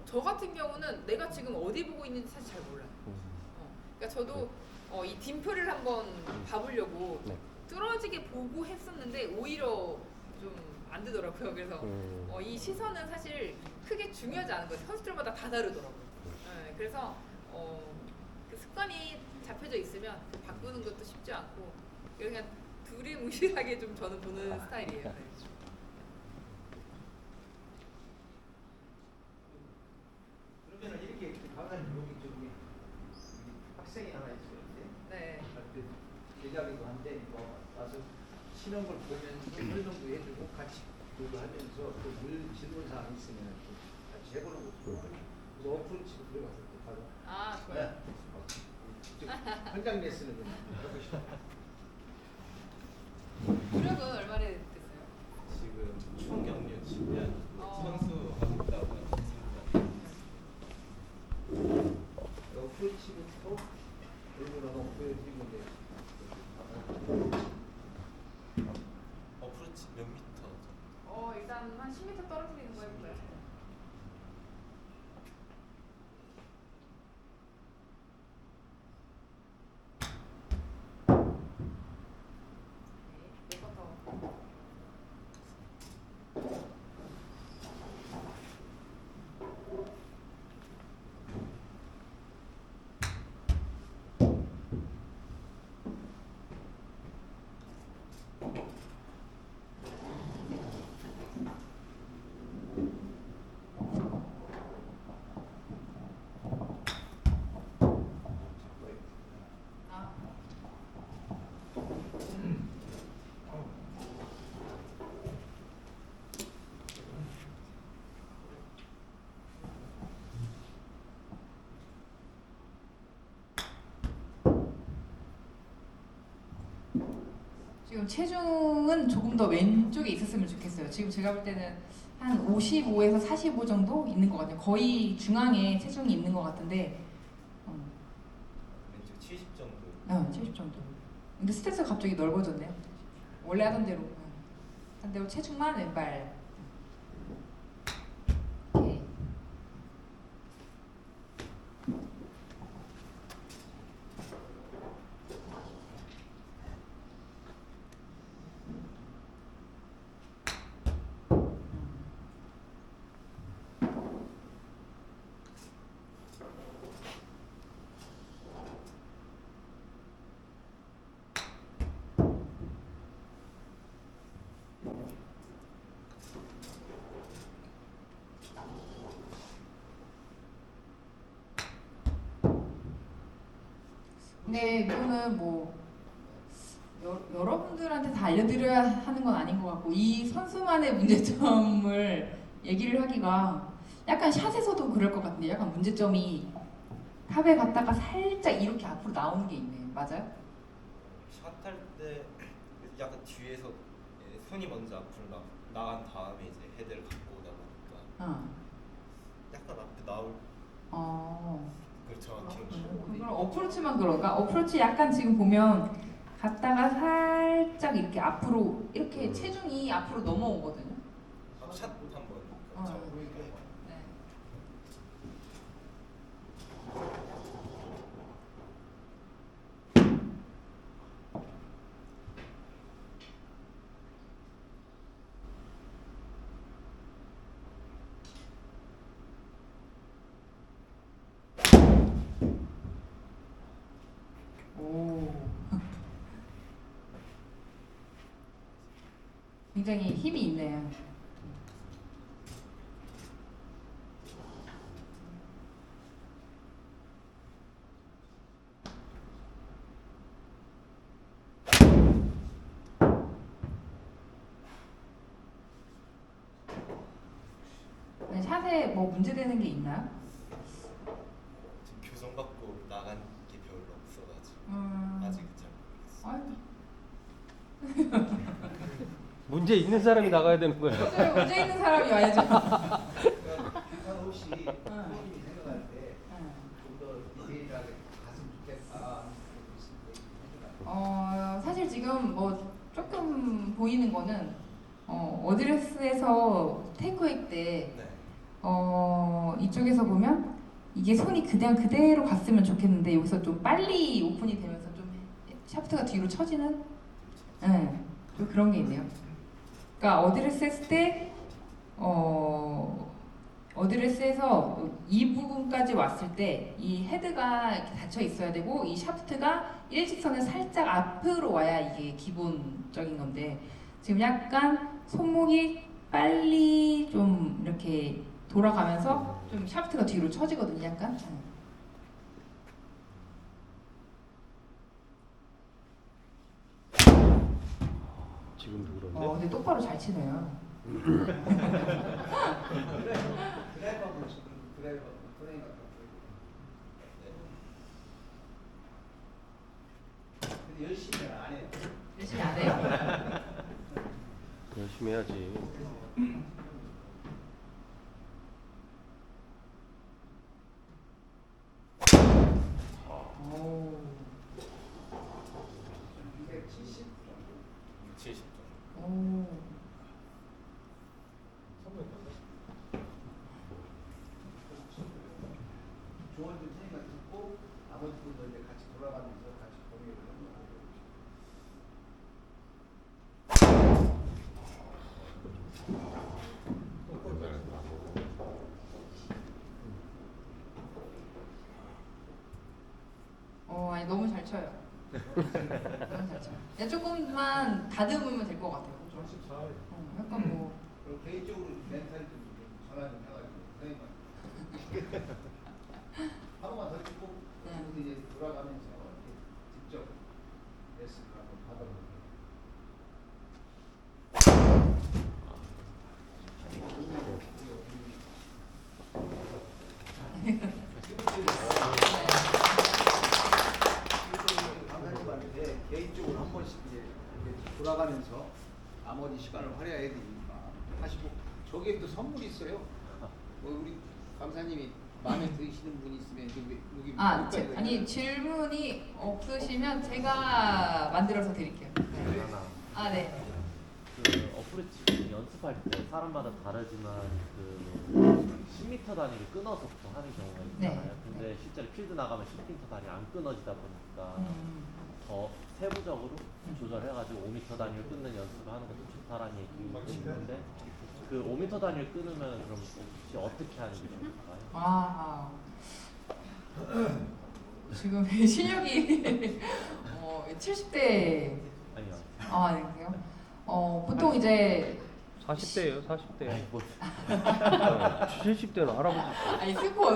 저 같은 경우는 내가 지금 어디 보고 있는지 사실 잘 몰라요. 그러니까 저도 이 딤플을 한번 봐보려고 네. 뚫어지게 보고 했었는데 오히려 좀 안 되더라고요. 그래서 이 시선은 사실 크게 중요하지 않은 거예요. 선수들마다 다 다르더라고요. 네, 그래서 그 습관이 잡혀져 있으면 바꾸는 것도 쉽지 않고 그냥 두리뭉실하게 좀 저는 보는 스타일이에요. 네. 그러면은 이렇게 강사님 여기 저기 학생이 하나 있었는데 네. 그 제자기도 한데 와서 치는 걸 보면서 설명도 해주고 같이 그거 하면서 또물 질문 사항 있으면 또 같이 해보는 것도 좋아요. 그래서 어프로치로 들어가서 또 바로 좋아요. 현장 레슨을 좀 하고 싶어요. 구력은 얼마나 됐어요? 지금 총 경력 10년 선수하고 있다고 했습니다. 어프로치부터 일부러 너무 보여드리는 게 어프로치 몇 미터 정도? 일단 한 10m 떨어뜨리는 거 해볼까요? 네, 몇번 더. 지금 체중은 조금 더 왼쪽에 있었으면 좋겠어요. 지금 제가 볼 때는 한 55에서 45 정도 있는 것 같아요. 거의 중앙에 체중이 있는 것 같은데 왼쪽 70 정도. 70 정도. 근데 스탠스가 갑자기 넓어졌네요. 원래 하던 대로. 하던 대로 체중만 왼발. 오케이. 근데 이거는 뭐 여러분들한테 다 알려드려야 하는 건 아닌 것 같고 이 선수만의 문제점을 얘기를 하기가 약간 샷에서도 그럴 것 같은데 약간 문제점이 탑에 갔다가 살짝 이렇게 앞으로 나오는 게 있네. 맞아요? 샷할 때 약간 뒤에서 손이 먼저 앞으로 나간 다음에 이제 헤드를 갖고 오다 보니까 약간 앞에 나올 그걸 정확히 그럼 어프로치만 그런가? 어프로치 약간 지금 보면 갔다가 살짝 이렇게 앞으로 이렇게 체중이 앞으로 넘어오거든요. 샷 한번 보니까 네. 오. 굉장히 힘이 있네요. 샷에 뭐 문제되는 게 있나요? 지금 교정 받고 나간 게 별로 없어가지고 아직 잘 모르겠어요. 아유, 문제 있는 사람이 나가야 되는 거예요. 맞아요. 문제 있는 사람이 와야죠. 그러니까 부산 혹시 부모님이 생각할 때 좀 더 디테일하게 갔으면 좋겠다 하는 게 있으면 사실 지금 뭐 조금 보이는 거는 어드레스에서 테이크웨이 때 네. 이쪽에서 보면 이게 손이 그냥 그대로 갔으면 좋겠는데 여기서 좀 빨리 오픈이 되면서 좀 샤프트가 뒤로 처지는 좀 그런 게 있네요. 그러니까 어드레스 했을 때 어드레스에서 이 부분까지 왔을 때 이 헤드가 이렇게 닫혀 있어야 되고 이 샤프트가 일직선을 살짝 앞으로 와야 이게 기본적인 건데 지금 약간 손목이 빨리 좀 이렇게 돌아가면서 좀 샤프트가 뒤로 처지거든요, 약간. 지금도 그런데. 근데 똑바로 잘 치네요. 드라이버 한번 쳐. 드라이버 프레임 갖다 근데 열심히는 안 해요. 열심히 안 해요? 열심히 해야지. 오. 270 정도. 70 정도. 오. 조언 좀 선생님한테 듣고 아버지 분도 이제 같이 돌아가면서 같이 공유를 하는 거예요. 아니 너무 잘 쳐요. 너무 잘 쳐요. 그냥 조금만 다듬으면 될 것 같아요. 그죠? 약간 뭐. 그리고 개인적으로 멘탈 좀 전화 좀 해가지고 선생님한테 하루만 더 찍고 그리고 이제 돌아가면서 이렇게 직접 레슨을 한번 받아보고. 강사님한테 개인적으로 한 번씩 이제 이렇게 돌아가면서 나머지 시간을 활용해야 되니까 하시고 저기에 또 선물이 있어요. 뭐 우리 강사님이 마음에 드시는 분이 있으면 여기 아니 질문이 없으시면 제가 만들어서 드릴게요. 네. 아 네. 그 어프로치 연습할 때 사람마다 다르지만 그 10m 단위로 끊어서 보통 하는 경우가 있잖아요. 네. 근데 실제로 필드 나가면 10m 단위 안 끊어지다 보니까 더 세부적으로 조절해가지고 5m 단위로 끊는 연습을 하는 것도 좋다라는 얘기가 있는데 그 5m 단위를 끊으면 그럼 혹시 어떻게 하는 게 좋을까요? 지금 실력이 70대 아니요. 아니요. 보통 이제 40대예요, 40대. 아니, 뭐 70대는 할아버지. 아니 스코어.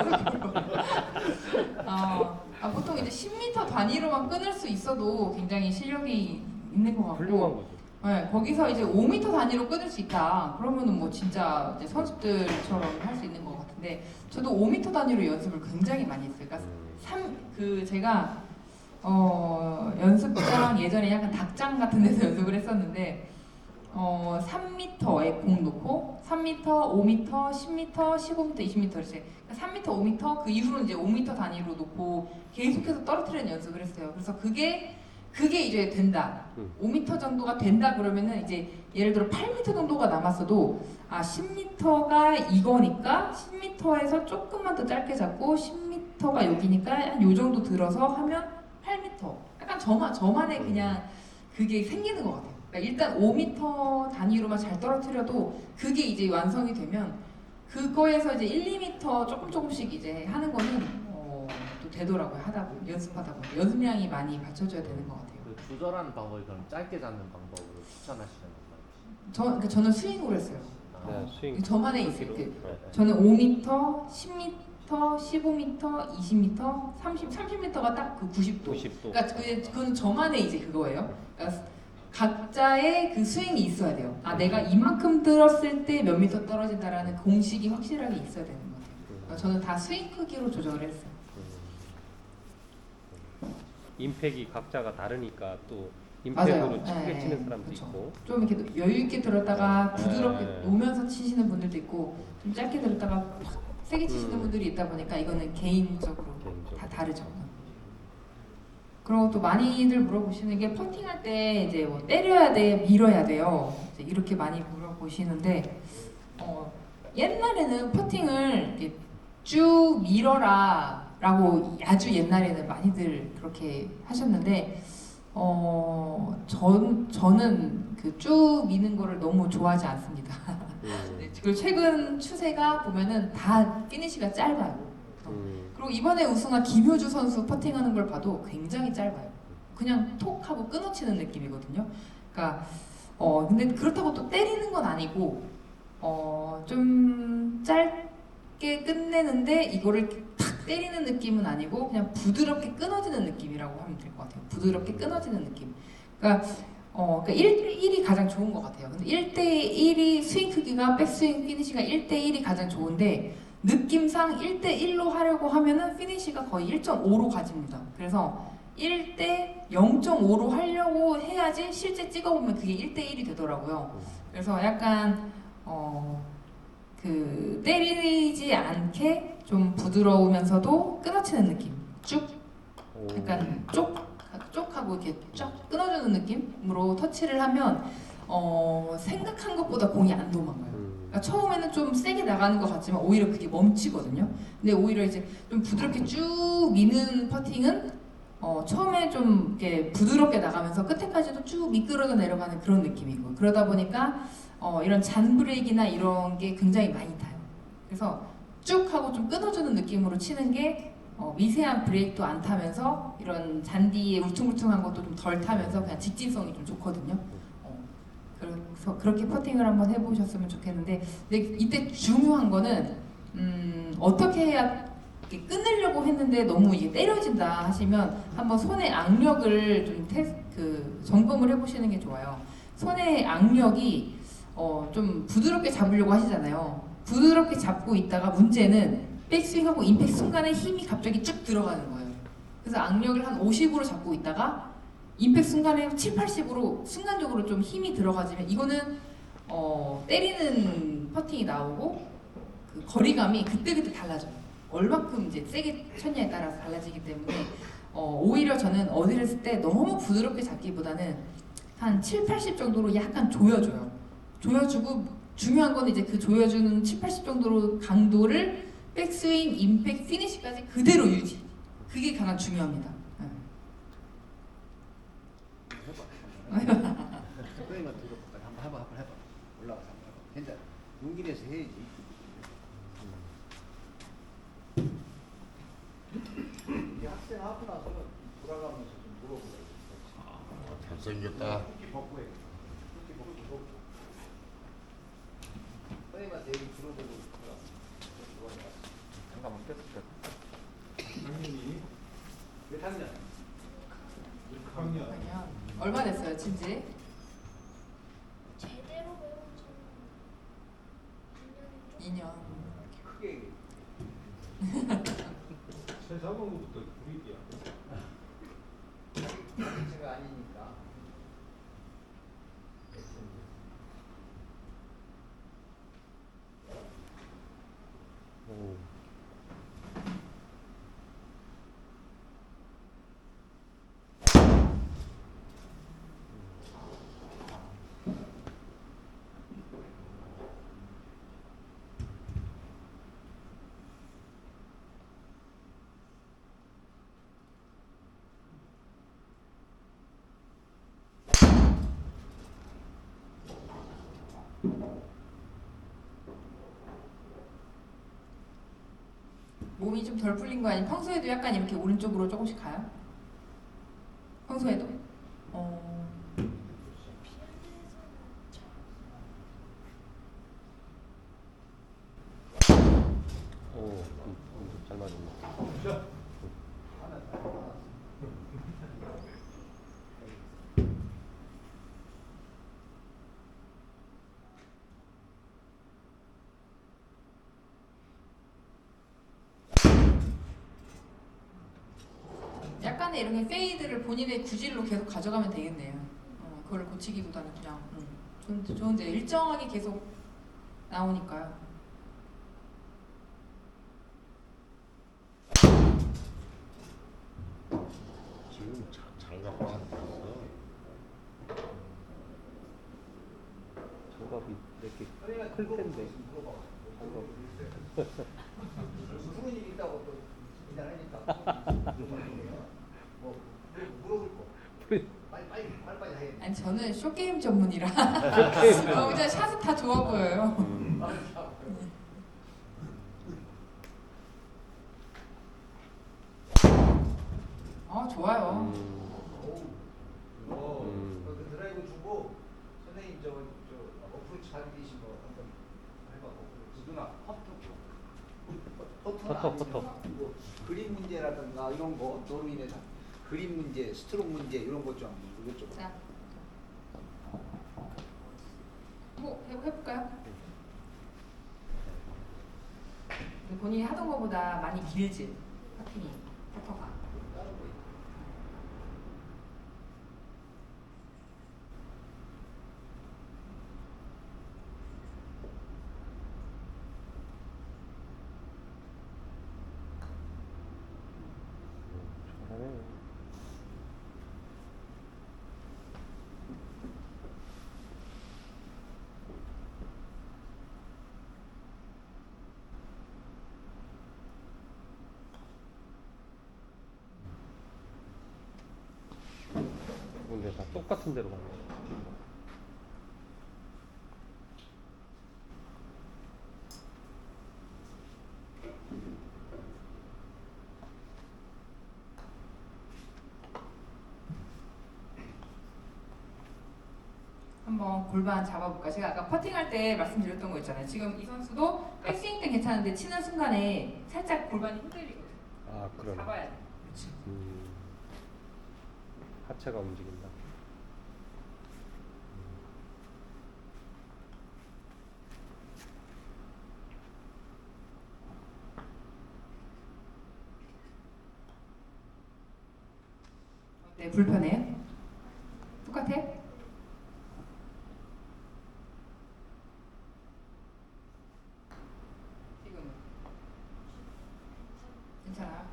보통 이제 10m 단위로만 끊을 수 있어도 굉장히 실력이 있는 것 같고. 훌륭한 거죠. 네, 거기서 이제 5m 단위로 끊을 수 있다. 그러면은 뭐 진짜 이제 선수들처럼 할 수 있는 것 같은데, 저도 5m 단위로 연습을 굉장히 많이 했어요. 그러니까 제가 연습장 예전에 약간 닭장 같은 데서 연습을 했었는데 3m에 공 놓고 3m, 5m, 10m, 15m, 20m 이렇게 3m, 5m 그 이후로는 이제 5m 단위로 놓고 계속해서 떨어뜨리는 연습을 했어요. 그래서 그게 이제 된다. 5m 정도가 된다 그러면은 이제 예를 들어 8m 정도가 남았어도 10m가 이거니까 10m에서 조금만 더 짧게 잡고 10m가 여기니까 한 요 정도 들어서 하면 8m. 약간 저만의 그냥 그게 생기는 것 같아요. 그러니까 일단 5m 단위로만 잘 떨어뜨려도 그게 이제 완성이 되면 그거에서 이제 1, 2m 조금씩 이제 하는 거는 또 되더라고요. 연습하다 보면 연습량이 많이 받쳐줘야 되는 것 같아요. 그 조절하는 방법이 그럼 짧게 잡는 방법으로 추천하시는 건가요? 그러니까 저는 스윙으로 했어요. 네, 스윙. 저만의 크기로. 있을 때 네. 저는 5m, 10m, 15m, 20m, 30m가 딱 그 90도. 90도. 그러니까 그건 저만의 이제 그거예요. 그러니까 각자의 그 스윙이 있어야 돼요. 아 내가 이만큼 들었을 때 몇 미터 떨어진다라는 공식이 확실하게 있어야 되는 것 같아요. 그러니까 저는 다 스윙 크기로 조절을 했어요. 임팩이 각자가 다르니까 또 맞아요. 임팩으로 크게 네, 치는 사람도 그렇죠. 있고. 좀 이렇게 여유 있게 들었다가 부드럽게 네. 놓으면서 치시는 분들도 있고 좀 짧게 들었다가 팍 세게 치시는 분들이 있다 보니까 이거는 개인적으로 다 다르죠. 그리고 또 많이들 물어보시는 게 퍼팅할 때 이제 뭐 때려야 돼, 밀어야 돼요. 이제 이렇게 많이 물어보시는데 옛날에는 퍼팅을 이렇게 쭉 밀어라라고 아주 옛날에는 많이들 그렇게 하셨는데 저는 그 쭉 미는 거를 너무 좋아하지 않습니다. 네, 그리고 최근 추세가 보면은 다 피니시가 짧아요. 그리고 이번에 우승한 김효주 선수 퍼팅하는 걸 봐도 굉장히 짧아요. 그냥 톡 하고 끊어치는 느낌이거든요. 그러니까 근데 그렇다고 또 때리는 건 아니고 좀 짧게 끝내는데 이거를 탁 때리는 느낌은 아니고 그냥 부드럽게 끊어지는 느낌이라고 하면 될 것 같아요. 부드럽게 끊어지는 느낌. 그러니까 1대1이 가장 좋은 것 같아요. 근데 1대1이 스윙 크기가 백스윙 피니시가 1대1이 가장 좋은데 느낌상 1대1로 하려고 하면은 피니시가 거의 1.5로 가집니다. 그래서 1대 0.5로 하려고 해야지 실제 찍어보면 그게 1대1이 되더라고요. 그래서 약간 그 때리지 않게 좀 부드러우면서도 끊어치는 느낌. 쭉 약간 쪽하고 이렇게 쫙 끊어주는 느낌으로 터치를 하면 생각한 것보다 공이 안 도망가요. 그러니까 처음에는 좀 세게 나가는 것 같지만 오히려 그게 멈추거든요. 근데 오히려 이제 좀 부드럽게 쭉 미는 퍼팅은 처음에 좀 이렇게 부드럽게 나가면서 끝에까지도 쭉 미끄러져 내려가는 그런 느낌이고 그러다 보니까 이런 잔 브레이크나 이런 게 굉장히 많이 타요. 그래서 쭉 하고 좀 끊어주는 느낌으로 치는 게 미세한 브레이크도 안 타면서 이런 잔디에 울퉁불퉁한 것도 좀 덜 타면서 그냥 직진성이 좀 좋거든요. 그래서 그렇게 퍼팅을 한번 해보셨으면 좋겠는데 근데 이때 중요한 거는 어떻게 해야 이렇게 끊으려고 했는데 너무 이게 때려진다 하시면 한번 손의 악력을 좀 점검을 해보시는 게 좋아요. 손의 악력이 좀 부드럽게 잡으려고 하시잖아요. 부드럽게 잡고 있다가 문제는 백스윙하고 임팩트 순간에 힘이 갑자기 쭉 들어가는 거예요. 그래서 악력을 한 50으로 잡고 있다가 임팩트 순간에 7, 80으로 순간적으로 좀 힘이 들어가지면 이거는 때리는 퍼팅이 나오고 그 거리감이 그때그때 달라져요. 얼마큼 이제 세게 쳤냐에 따라서 달라지기 때문에 오히려 저는 어디를 쓸 때 너무 부드럽게 잡기보다는 한 7, 80 정도로 약간 조여줘요. 조여주고 중요한 건 이제 그 조여주는 7, 80 정도로 강도를 백스윙, 임팩트, 피니시까지 그대로 유지. 그게 가장 중요합니다. 선생님만 들어볼까? 한번 해봐. 올라가서 한번 해봐. 괜찮아. 용기 내서 해야지. 이 학생 하고 나서는 돌아가면서 좀 물어보라. 잘생겼다. 토끼 벗고 해. 토끼 벗고. 선생님한테 얘기 들어보고 잠깐만 뺐을까? 학년이 몇 학년? 6학년. 얼마 됐어요, 친지? 제대로 배운 지는 2년. 크게 세사번부터 불이야. 제가 아니니까. 몸이 좀 덜 풀린 거 아니에요? 평소에도 약간 이렇게 오른쪽으로 조금씩 가요? 평소에도? 잘 맞았네. 약간의 이런 게 페이드를 본인의 구질로 계속 가져가면 되겠네요. 그걸 고치기보다는 그냥 좋은데 일정하게 계속 나오니까요. 지금 잘 갖고 왔어. 장갑이 이렇게 그러니까 클 텐데. 물어봐. 장갑. 무슨 일 있다고 또 기다리니까 뭐 물어볼 거. 빨리 해. 아니 저는 쇼게임 전문이라 그냥 샷은 다 좋아 보여요. 좋아요. 그 드라이브 주고 선생님 저 어프로치 잘 계신 거 한번 해봐. 누나 퍼터. 뭐 그림 문제라든가 이런 거 너로 인해서 그림 문제, 스트로크 문제 이런 것 좀 여쭤봐. 자, 뭐 해볼까요? 본인이 하던 것보다 많이 길지 파팅이 퍼터가. 잘하네. 근데 다 똑같은 데로 가네. 한번 골반 잡아볼까? 제가 아까 퍼팅할 때 말씀드렸던 거 있잖아요. 지금 이 선수도 백스윙 때 괜찮은데 치는 순간에 살짝 골반이 흔들리거든요. 아, 그러네. 잡아야 돼. 그렇지. 하체가 움직인다. 네, 불편해요? 똑같아? 지금은? 괜찮아?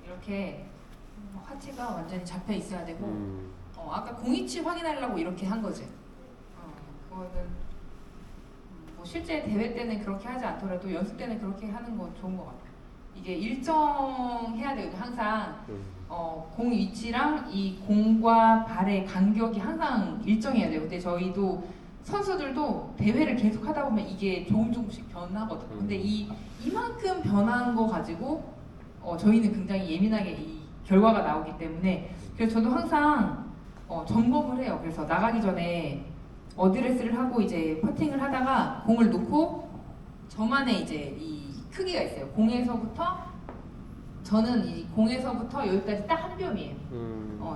이렇게 하체가 완전히 잡혀 있어야 되고 아까 공이치 확인하려고 이렇게 한 거지. 그거는 뭐 실제 대회 때는 그렇게 하지 않더라도 연습 때는 그렇게 하는 건 좋은 것 같아요. 이게 일정해야 되거든요. 항상 공 위치랑 이 공과 발의 간격이 항상 일정해야 돼요. 근데 저희도 선수들도 대회를 계속 하다 보면 이게 조금씩 변하거든요. 근데 이만큼 변한 거 가지고 저희는 굉장히 예민하게 이 결과가 나오기 때문에 그래서 저도 항상 점검을 해요. 그래서 나가기 전에 어드레스를 하고 이제 퍼팅을 하다가 공을 놓고 저만의 이제 이 크기가 있어요. 공에서부터 저는 이 공에서부터 여기까지 딱 한 뼘이에요.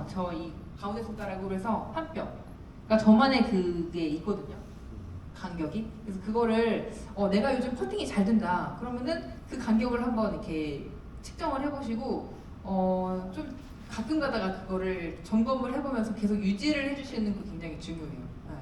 저 이 가운데 손가락으로 해서 한 뼘. 그러니까 저만의 그게 있거든요. 간격이. 그래서 그거를 내가 요즘 퍼팅이 잘 된다. 그러면은 그 간격을 한번 이렇게 측정을 해보시고 좀 가끔 가다가 그거를 점검을 해보면서 계속 유지를 해주시는 거 굉장히 중요해요. 네.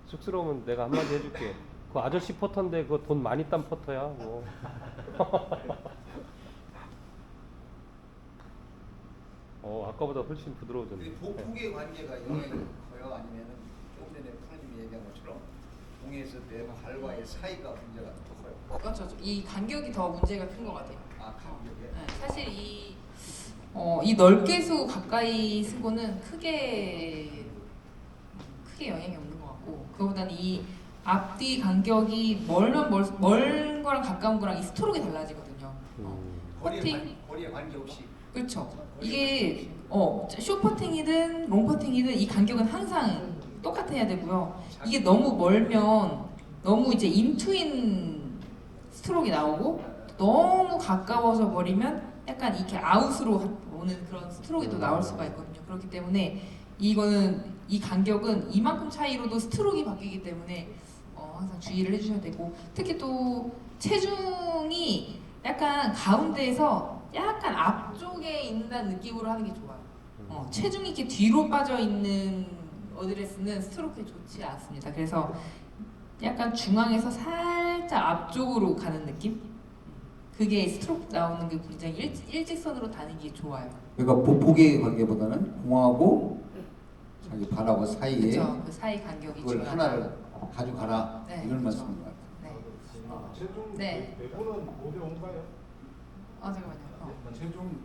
쑥스러우면 내가 한마디 해줄게. 그 아저씨 퍼터인데 그거 돈 많이 딴 퍼터야. 뭐. 아까보다 훨씬 부드러워졌네. 복부의 관계가 영향이 커요? 아니면은 조금 전에 프로님이 얘기한 것처럼 공에서 내 발과의 사이가 문제가 더 커요? 그렇죠. 이 간격이 더 문제가 큰 것 같아요. 아, 간격에? 네, 사실 이 넓게 쓰고 가까이 쓰고는 크게 영향이 없는 것 같고 그거보다는 이 앞뒤 간격이 멀면 멀 거랑 가까운 거랑 이 스트로크가 달라지거든요. 거리에 관계없이. 그렇죠. 이게 쇼퍼팅이든 롱퍼팅이든 이 간격은 항상 똑같아야 되고요. 이게 너무 멀면 너무 이제 인투인 스트로크가 나오고 너무 가까워져 버리면 약간 이렇게 아웃으로 오는 그런 스트로크가 또 나올 수가 있거든요. 그렇기 때문에 이 간격은 이만큼 차이로도 스트로크가 바뀌기 때문에 항상 주의를 해주셔야 되고, 특히 또 체중이 약간 가운데에서 약간 앞쪽에 있는 느낌으로 하는 게 좋아요. 체중이 이렇게 뒤로 빠져 있는 어드레스는 스트로크에 좋지 않습니다. 그래서 약간 중앙에서 살짝 앞쪽으로 가는 느낌? 그게 스트로크 나오는 게 굉장히 일직선으로 다는 게 좋아요. 그러니까 보폭의 관계보다는 공하고 자기 발하고 사이에 그렇죠. 그 사이 간격이 그걸 중요하다. 하나를 가져가라 네, 이런 그렇죠. 말씀인 것 같아요. 네. 체중 네. 배분은 5대5인가요? 잠깐만요.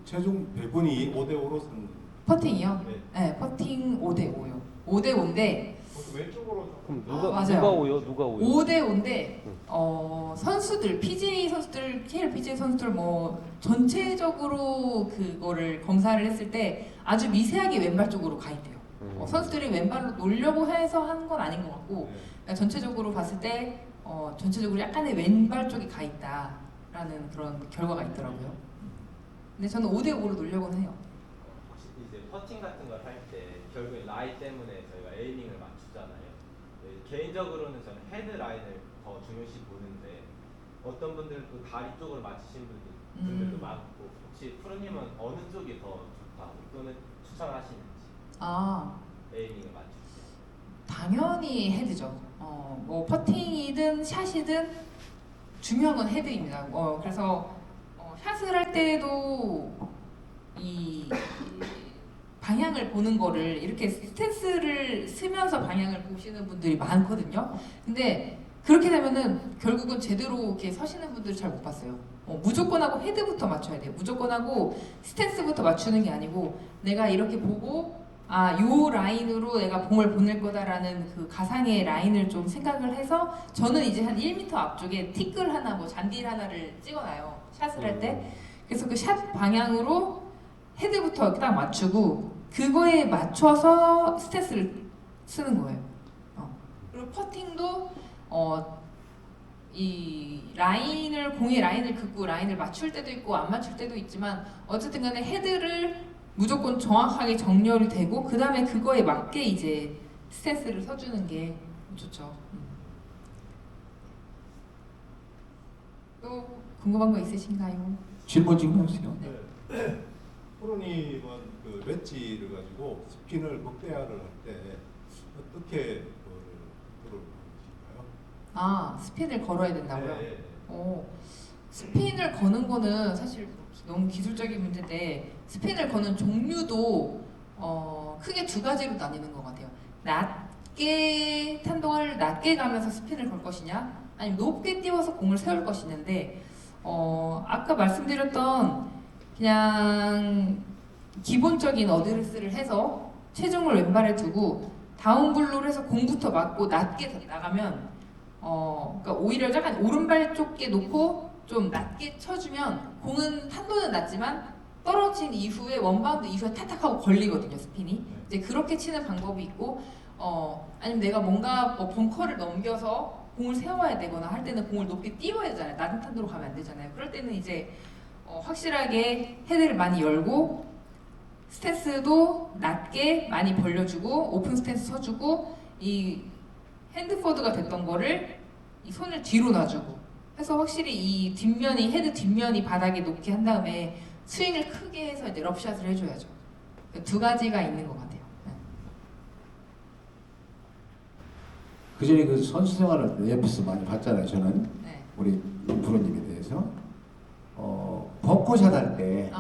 체중 배분이 5대5로 쓰는 퍼팅이요? 네. 네, 퍼팅 5대5요. 5대5인데 왼쪽으로 좀 그럼 맞아요. 누가 오요? 누가 오요? 5대5인데 선수들, PGA 선수들, KL PGA 선수들 뭐 전체적으로 그거를 검사를 했을 때 아주 미세하게 왼발 쪽으로 가 있대요. 선수들이 왼발로 놓으려고 해서 하는 건 아닌 것 같고 그러니까 전체적으로 봤을 때 전체적으로 약간의 왼발 쪽이 가 있다라는 그런 결과가 있더라고요. 근데 저는 5대5로 놓으려고는 해요. 혹시 이제 퍼팅 같은 걸 할 때 결국에 라이 때문에 저희가 에이밍을 맞추잖아요. 네, 개인적으로는 저는 헤드 라인을 더 중요시 보는데 어떤 분들은 또 다리 쪽으로 맞추신 분들도 많고, 혹시 프로님은 어느 쪽이 더 좋다 또는 추천하시는지 에이밍을 맞출 때? 당연히 헤드죠. 뭐 퍼팅이든 샷이든 중요한 건 헤드입니다. 그래서 샷을 할 때도 이 방향을 보는 거를 이렇게 스탠스를 쓰면서 방향을 보시는 분들이 많거든요. 근데 그렇게 되면은 결국은 제대로 이렇게 서시는 분들 잘 못 봤어요. 무조건 하고 헤드부터 맞춰야 돼요. 무조건 하고 스탠스부터 맞추는 게 아니고 내가 이렇게 보고 요 라인으로 내가 공을 보낼 거다라는 그 가상의 라인을 좀 생각을 해서 저는 이제 한 1m 앞쪽에 티끌 하나 뭐 잔딜 하나를 찍어놔요. 샷을 할 때. 그래서 그 샷 방향으로 헤드부터 딱 맞추고 그거에 맞춰서 스탠스를 쓰는 거예요. 그리고 퍼팅도 이 라인을 공의 라인을 긋고 라인을 맞출 때도 있고 안 맞출 때도 있지만 어쨌든 간에 헤드를 무조건 정확하게 정렬이 되고 그 다음에 그거에 맞게 이제 스탠스를 서주는 게 좋죠. 또 궁금한 거 있으신가요? 질문 지금 하세요. 네. 프로님은 그 웨지를 가지고 스핀을 극대화를 할 때 어떻게 컨트롤 하실까요? 스핀을 걸어야 된다고요? 네. 스핀을 거는 거는 사실 너무 기술적인 문제인데 스핀을 거는 종류도 크게 두 가지로 나뉘는 것 같아요. 낮게 탄동을 낮게 가면서 스핀을 걸 것이냐, 아니면 높게 띄워서 공을 세울 것이냐인데 아까 말씀드렸던 그냥 기본적인 어드레스를 해서 체중을 왼발에 두고 다운블로를 해서 공부터 맞고 낮게 나가면 그러니까 오히려 약간 오른발 쪽에 놓고 좀 낮게 쳐주면 공은 탄도는 낮지만 떨어진 이후에 원바운드 이후에 탁탁하고 걸리거든요, 스핀이. 이제 그렇게 치는 방법이 있고 아니면 내가 뭔가 벙커를 넘겨서 공을 세워야 되거나 할 때는 공을 높게 띄워야 되잖아요. 낮은 탄도로 가면 안 되잖아요. 그럴 때는 이제 확실하게 헤드를 많이 열고 스탠스도 낮게 많이 벌려주고 오픈 스탠스 서주고 이 핸드포드가 됐던 거를 이 손을 뒤로 놔주고 해서 확실히 이 뒷면이 헤드 뒷면이 바닥에 놓게 한 다음에 스윙을 크게 해서 이제 럽샷을 해줘야죠. 두 가지가 있는 것 같아요. 그 전에 그 선수 생활을 때 옆에서 많이 봤잖아요. 저는 네. 우리 프로님에 대해서 벙커샷 할 때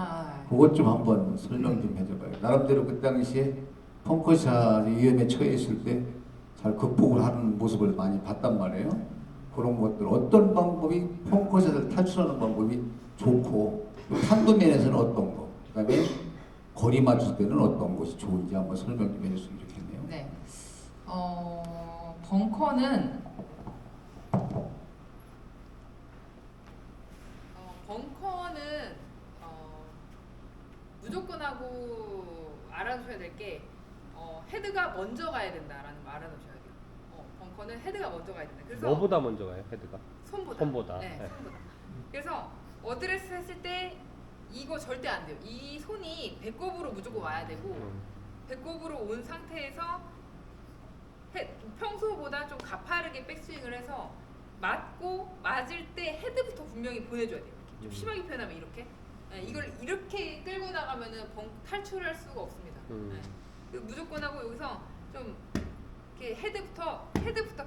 그것 좀 한번 설명 좀 해줘봐요. 나름대로 그 당시에 벙커샷이 위험에 처해 있을 때 잘 극복을 하는 모습을 많이 봤단 말이에요. 그런 것들 어떤 방법이 벙커샷을 탈출하는 방법이 좋고 탄도 면에서는 어떤 거, 그다음에 거리 맞출 때는 어떤 것이 좋은지 한번 설명 좀 해줬으면 좋겠네요. 네. 벙커는 무조건 하고 알아두셔야 될 게 헤드가 먼저 가야 된다라는 거 알아두셔야 돼요. 벙커는 헤드가 먼저 가야 된다. 그래서 뭐보다 먼저 가요, 헤드가? 손보다. 네. 손보다. 그래서 어드레스 했을 때 이거 절대 안 돼요. 이 손이 배꼽으로 무조건 와야 되고 배꼽으로 온 상태에서 평소보다 좀 가파르게 백스윙을 해서 맞을 때 헤드부터 분명히 보내줘야 돼요. 좀 심하게 표현하면 이렇게. 이걸 이렇게 끌고 나가면은 탈출할 수가 없습니다. 무조건 하고 여기서 좀 이렇게 헤드부터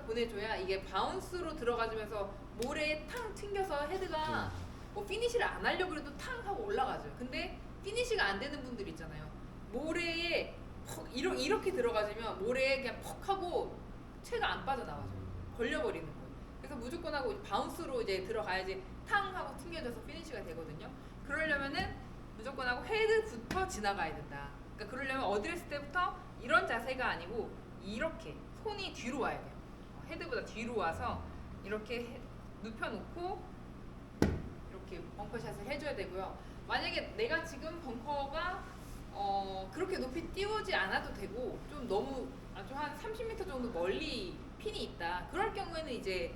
보내줘야 이게 바운스로 들어가면서 모래에 탕 튕겨서 헤드가 뭐 피니시를 안 하려고 해도 탕 하고 올라가죠. 근데 피니시가 안 되는 분들 있잖아요. 모래에 퍽 이렇게 들어가지면 모래에 그냥 퍽 하고 채가 안 빠져나와죠. 걸려버리는 거예요. 그래서 무조건 하고 바운스로 이제 들어가야지 탕 하고 튕겨져서 피니시가 되거든요. 그러려면은 무조건 하고 헤드부터 지나가야 된다. 그러니까 그러려면 어드레스 때부터 이런 자세가 아니고 이렇게 손이 뒤로 와야 돼요. 헤드보다 뒤로 와서 이렇게 눕혀놓고 이렇게 벙커샷을 해줘야 되고요. 만약에 내가 지금 벙커가 그렇게 높이 띄우지 않아도 되고 좀 너무 아주 한 30m 정도 멀리 핀이 있다. 그럴 경우에는 이제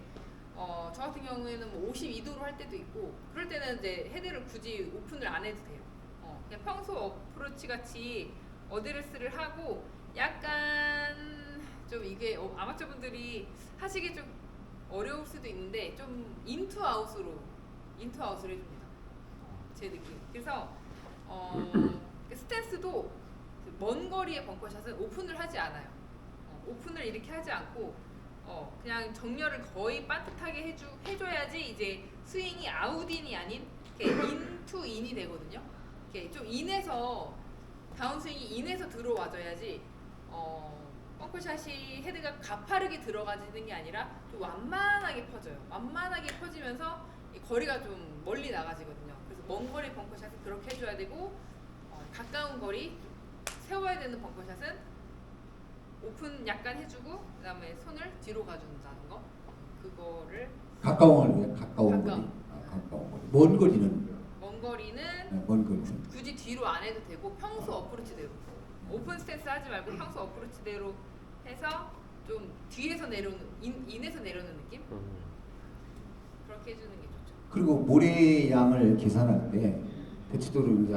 저 같은 경우에는 뭐 52도로 할 때도 있고 그럴 때는 이제 헤드를 굳이 오픈을 안 해도 돼요. 그냥 평소 어프로치 같이 어드레스를 하고 약간 좀 이게 아마추어 분들이 하시기 좀 어려울 수도 있는데 좀 인투 아웃을 해줍니다. 제 느낌. 그래서 스탠스도 먼 거리의 벙커샷은 오픈을 하지 않아요. 오픈을 이렇게 하지 않고 그냥 정렬을 거의 빠듯하게 해줘야지 이제 스윙이 아웃인이 아닌 이렇게 인투 인이 되거든요. 이렇게 좀 인에서 다운스윙이 인에서 들어와줘야지 벙커샷이 헤드가 가파르게 들어가지는 게 아니라 좀 완만하게 퍼져요. 완만하게 퍼지면서 이 거리가 좀 멀리 나가지거든요. 그래서 먼 거리 벙커샷은 그렇게 해줘야 되고 가까운 거리 세워야 되는 벙커샷은 오픈 약간 해주고 그다음에 손을 뒤로 가준다는 거 그거를 가까운 거리. 가까운 거리. 먼 거리는 먼 거리는 먼 거리는 굳이 뒤로 안 해도 되고 평소 어프로치대로 오픈 스탠스 하지 말고 평소 어프로치대로 해서 좀 뒤에서 내려오는 인에서 내려오는 느낌 그렇게 해주는 게 좋죠. 그리고 모래 양을 계산할 때 대체적으로 이제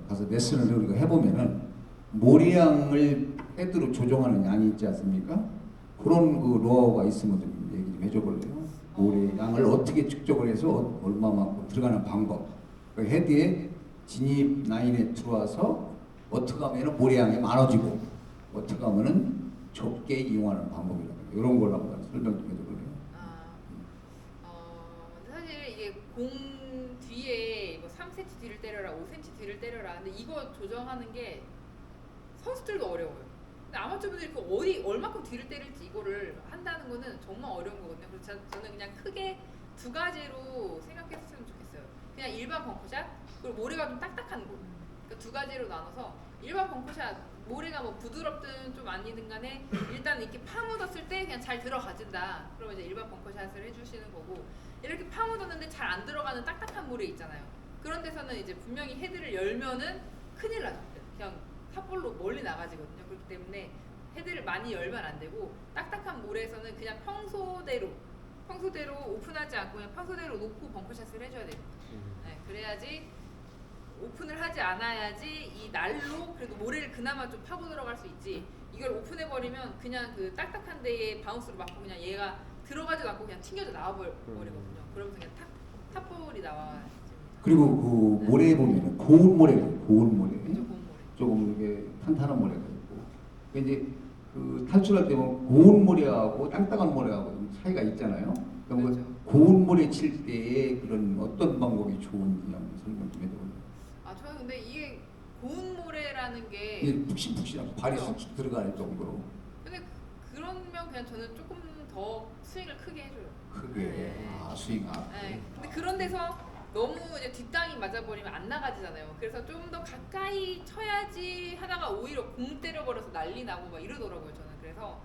가서 레슨을 우리가 해보면은 모래 양을 헤드로 조정하는 양이 있지 않습니까? 그런 그 노하우가 있으면 좀 얘기 좀 해줘볼래요? 모래 양을 어떻게 측정을 해서 얼마만큼 들어가는 방법. 그 헤드에 진입 라인에 들어와서 어떻게 하면 모래 양이 많아지고 어떻게 하면은 좁게 이용하는 방법이라든가 이런 걸 한번 설명 좀 해줘볼래요? 사실 이게 공 뒤에 뭐 3cm 뒤를 때려라, 5cm 뒤를 때려라. 근데 이거 조정하는 게 선수들도 어려워요. 근데 아마추어분들이 그 얼마큼 뒤를 때릴지 이거를 한다는 거는 정말 어려운 거거든요. 그래서 저는 그냥 크게 두 가지로 생각했으면 좋겠어요. 그냥 일반 벙커샷 그리고 모래가 좀 딱딱한 곳. 그러니까 두 가지로 나눠서 일반 벙커샷 모래가 뭐 부드럽든 좀 아니든 간에 일단 이렇게 파묻었을 때 그냥 잘 들어가진다. 그러면 이제 일반 벙커샷을 해주시는 거고 이렇게 파묻었는데 잘 안 들어가는 딱딱한 모래 있잖아요. 그런 데서는 이제 분명히 헤드를 열면은 큰일 나죠. 그냥 탑볼로 멀리 나가지거든요. 그렇기 때문에 헤드를 많이 열면 안 되고 딱딱한 모래에서는 그냥 평소대로 오픈하지 않고 그냥 평소대로 놓고 벙커샷을 해줘야 됩니다. 네, 그래야지 오픈을 하지 않아야지 이 날로 그래도 모래를 그나마 좀 파고 들어갈 수 있지. 이걸 오픈해버리면 그냥 그 딱딱한 데에 바운스로 맞고 그냥 얘가 들어가지도 않고 그냥 튕겨져 나와버리거든요. 그러면서 그냥 탑볼이 나와. 그리고 그 모래에 보면은 고운 모래가 고운 모래. 그죠, 고운 모래. 조금 이게 탄탄한 모래가 있고. 이제 그 탈출할 때 보면 고운 모래하고 땅땅한 모래하고 좀 차이가 있잖아요. 그럼 그렇죠. 그 고운 모래 칠 때에 그런 어떤 방법이 좋은지 한번 설명 좀 해줘볼래요? 저는 근데 이게 고운 모래라는 게 이게 푹신푹신하고 발이 쑥쑥 들어갈 정도로 근데 그러면 그냥 저는 조금 더 스윙을 크게 해줘요. 크게 네. 스윙 네. 근데 그런 데서 너무 이제 뒷땅이 맞아버리면 안 나가지잖아요. 그래서 좀 더 가까이 쳐야지 하다가 오히려 공 때려버려서 난리 나고 막 이러더라고요. 저는 그래서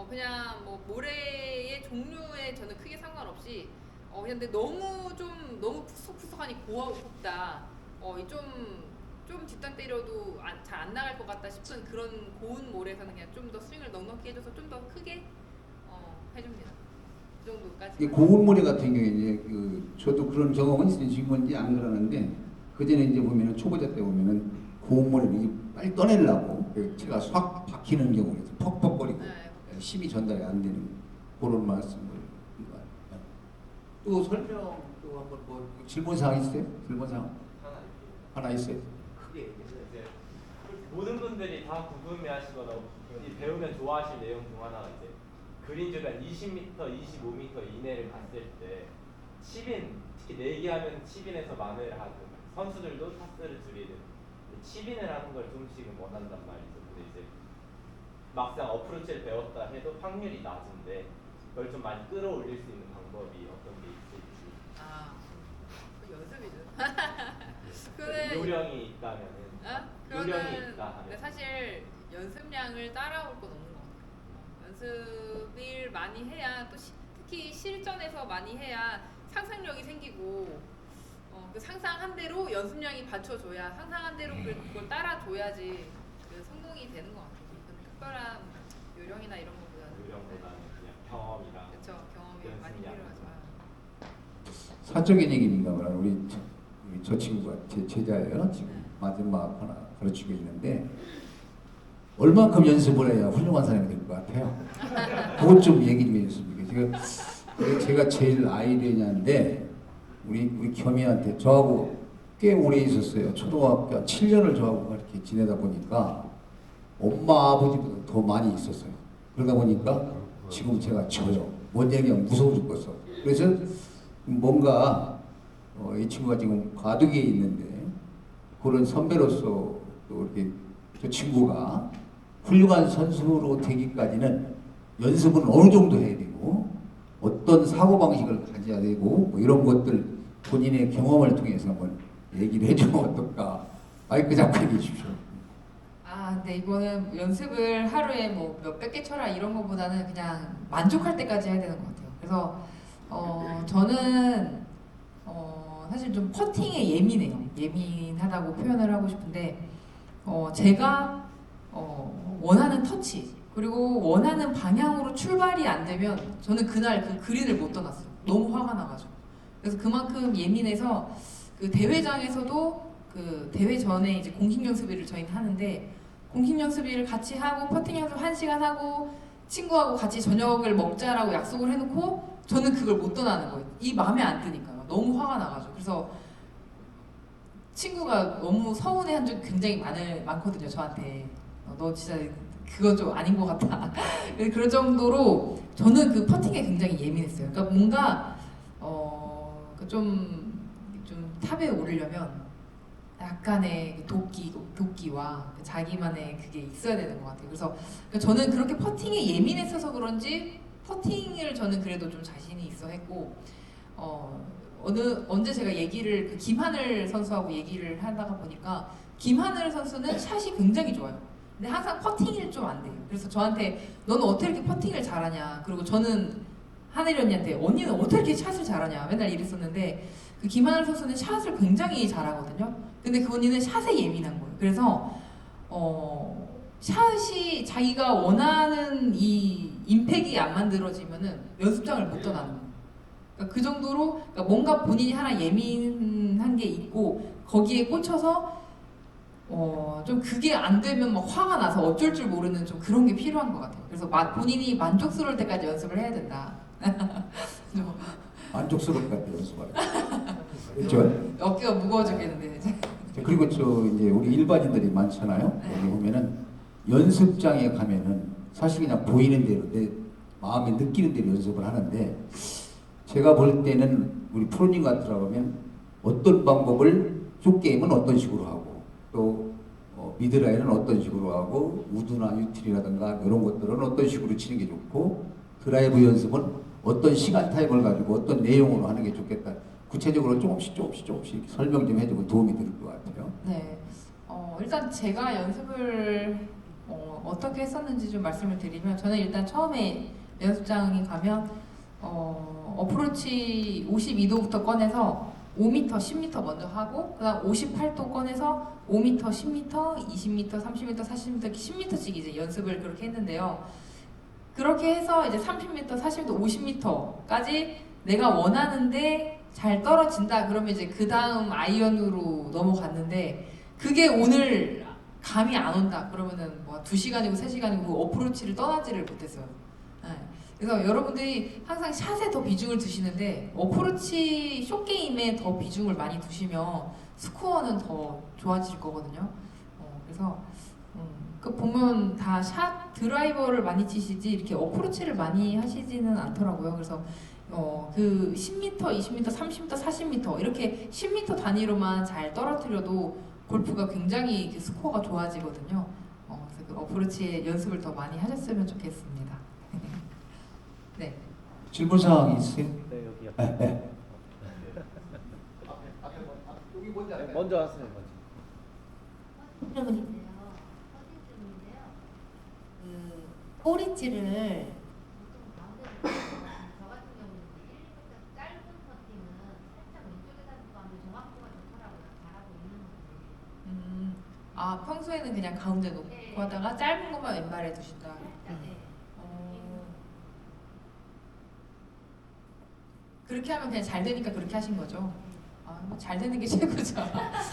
그냥 뭐 모래의 종류에 저는 크게 상관없이 근데 너무 푸석푸석하니 고하고 곱다. 좀 뒷땅 때려도 잘 안 나갈 것 같다 싶은 그런 고운 몰에서는 그냥 좀 더 스윙을 넉넉히 해줘서 좀 더 크게 해줍니다. 그 정도까지. 이 고운모래 같은 경우에 이제 저도 그런 경험은 있어요. 지금은 이제 안 그러는데 그 전에 이제 보면은 초보자 때 보면은 고운모래를 이제 빨리 떠내려고 제가 확 박히는 경우가 있어요. 퍽퍽거리고 힘이 전달이 안 되는 그런 말씀을. 또 설명 또 한번 뭐 질문 사항 있어요? 질문 사항 하나 있어요? 크게 얘기해서 이제 모든 분들이 다 궁금해하시거나 배우면 좋아하실 내용 중 하나가 이제 그린 주변 20m, 25m 이내를 갔을 때 칩인, 특히 내기하면 칩인에서 만회를 하든 선수들도 타수를 줄이든 칩인을 하는 걸 좀씩은 원한단 말이죠. 근데 이제 막상 어프로치를 배웠다 해도 확률이 낮은데 그걸 좀 많이 끌어올릴 수 있는 방법이 어떤 게 있을지. 그 연습이죠. 요령이 있다면은. 요령이 있다 하면. 근데 사실 연습량을 따라올 건 없는 것 같아요. 연습을 많이 해야 또 특히 실전에서 많이 해야 상상력이 생기고 그 상상한 대로 연습량이 받쳐줘야 상상한 대로 그걸 따라줘야지 그 성공이 되는 것 같아요. 특별한 요령이나 이런 것보다는. 요령보다는 그냥 경험이랑. 그렇죠. 경험이 많이 필요하죠. 사적인 얘기입니다만 우리 저 친구가 제 제자예요. 지금 마지막 하나 가르치고 있는데 얼만큼 연습을 해야 훌륭한 사람이 될 것 같아요. 그것 좀 얘기 좀 해주십니까? 제가 제일 아이레냐인데 우리 겸이한테 저하고 꽤 오래 있었어요. 초등학교 7년을 저하고 이렇게 지내다 보니까 엄마 아버지보다 더 많이 있었어요. 그러다 보니까 지금 제가 져요. 뭔 얘기하면 무서워 죽겠어. 그래서 뭔가 이 친구가 지금 과도기에 있는데 그런 선배로서 또 이렇게 저 친구가 훌륭한 선수로 되기까지는 연습은 어느 정도 해야 되고 어떤 사고방식을 가져야 되고 뭐 이런 것들 본인의 경험을 통해서 한번 얘기를 해주면 어떨까. 마이크 잡고 얘기해 주십시오. 근데 이거는 연습을 하루에 뭐 몇백 개 쳐라 이런 것보다는 그냥 만족할 때까지 해야 되는 것 같아요. 그래서 저는 사실 좀 퍼팅에 예민해요. 예민하다고 표현을 하고 싶은데 제가 원하는 터치 그리고 원하는 방향으로 출발이 안 되면 저는 그날 그 그린을 못 떠났어요. 너무 화가 나가지고. 그래서 그만큼 예민해서 그 대회장에서도 그 대회 전에 이제 공식 연습일을 저희는 하는데 공식 연습일을 같이 하고 퍼팅 연습 1시간 하고 친구하고 같이 저녁을 먹자라고 약속을 해놓고 저는 그걸 못 떠나는 거예요. 이 마음에 안 드니까요. 너무 화가 나가지고. 그래서 친구가 너무 서운해한 적이 굉장히 많거든요. 저한테 너 진짜 그건 좀 아닌 것 같다. 그럴 정도로 저는 그 퍼팅에 굉장히 예민했어요. 그러니까 뭔가 좀 탑에 오르려면 약간의 도끼와 자기만의 그게 있어야 되는 것 같아요. 그래서 저는 그렇게 퍼팅에 예민했어서 그런지 퍼팅을 저는 그래도 좀 자신이 있어 했고 언제 제가 얘기를 김하늘 선수하고 얘기를 하다가 보니까 김하늘 선수는 샷이 굉장히 좋아요. 근데 항상 퍼팅이 좀 안 돼요. 그래서 저한테 너는 어떻게 이렇게 퍼팅을 잘하냐. 그리고 저는 하늘이 언니한테 언니는 어떻게 이렇게 샷을 잘하냐 맨날 이랬었는데 그 김하늘 선수는 샷을 굉장히 잘하거든요. 근데 그 언니는 샷에 예민한 거예요. 그래서 샷이 자기가 원하는 이 임팩이 안 만들어지면은 연습장을 못 떠나는 거예요. 그러니까 그 정도로 그러니까 뭔가 본인이 하나 예민한 게 있고 거기에 꽂혀서 좀 그게 안 되면 막 화가 나서 어쩔 줄 모르는 좀 그런 게 필요한 것 같아요. 그래서 본인이 만족스러울 때까지 연습을 해야 된다. 만족스러울 것 같아요. 연습하는. 그렇죠? 어깨가 무거워 죽겠는데 이제. 그리고 이제 우리 일반인들이 많잖아요. 여기 보면은 연습장에 가면은 사실 그냥 보이는 대로 내 마음이 느끼는 대로 연습을 하는데 제가 볼 때는 우리 프로님 같으라면 어떤 방법을 숏게임은 어떤 식으로 하고 또 미드라인은 어떤 식으로 하고 우드나 유틸이라든가 이런 것들은 어떤 식으로 치는 게 좋고 드라이브 연습은 어떤 시간 타입을 가지고 어떤 내용으로 하는 게 좋겠다. 구체적으로 조금씩 이렇게 설명 좀 해주고 도움이 될 것 같아요. 네. 일단 제가 연습을 어떻게 했었는지 좀 말씀을 드리면 저는 일단 처음에 연습장에 가면 어프로치 52도부터 꺼내서 5m, 10m 먼저 하고 그다음 58도 꺼내서 5m, 10m, 20m, 30m, 40m, 10m씩 이제 연습을 그렇게 했는데요. 그렇게 해서 이제 30m, 40m, 50m까지 내가 원하는데 잘 떨어진다. 그러면 이제 그 다음 아이언으로 넘어갔는데 그게 오늘 감이 안 온다. 그러면은 뭐 2시간이고 3시간이고 그 어프로치를 떠나지를 못했어요. 네. 그래서 여러분들이 항상 샷에 더 비중을 두시는데 어프로치 숏게임에 더 비중을 많이 두시면 스코어는 더 좋아질 거거든요. 그래서 그 보면 다 샷 드라이버를 많이 치시지 이렇게 어프로치를 많이 하시지는 않더라고요. 그래서 그 10m, 20m, 30m, 40m 이렇게 10m 단위로만 잘 떨어뜨려도 골프가 굉장히 그 스코어가 좋아지거든요. 그래서 그 어프로치에 연습을 더 많이 하셨으면 좋겠습니다. 네. 질문사항 있으세요? 네, 여기요. 네. 여기 먼저 할까요? 먼저 하세요. 먼저. 질문인데요. 질문인데요. 꼬리찌를 보통 가운데로 저 같은 경우는 1m 짧은 퍼팅은 살짝 왼쪽에다 두고 하면 정확도가 좋더라고요. 잘하고 있는 건데. 아 평소에는 그냥 가운데 놓고 네. 하다가 짧은 것만 왼발에 두신다. 살짝 네. 그렇게 하면 그냥 잘 되니까 그렇게 하신 거죠? 잘 되는 게 최고죠.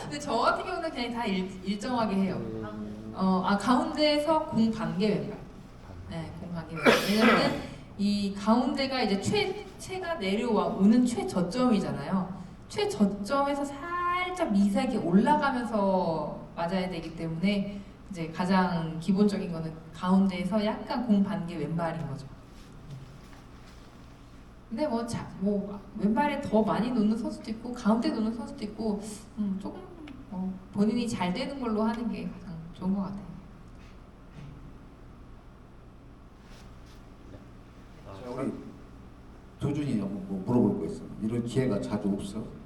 근데 저 같은 경우는 그냥 다 일정하게 해요. 가운데에서 공 반개 왼발. 네, 공 반개 왼발. 왜냐면 이 가운데가 이제 최가 내려오는 최저점이잖아요. 최저점에서 살짝 미세하게 올라가면서 맞아야 되기 때문에 이제 가장 기본적인 거는 가운데에서 약간 공 반개 왼발인 거죠. 근데 뭐 왼발에 더 많이 놓는 선수도 있고 가운데 놓는 선수도 있고 조금 본인이 잘 되는 걸로 하는 게 가장 좋은 것 같아요. 자, 우리 조준이 한번 뭐 물어볼 거 있어. 이런 기회가 자주 없어.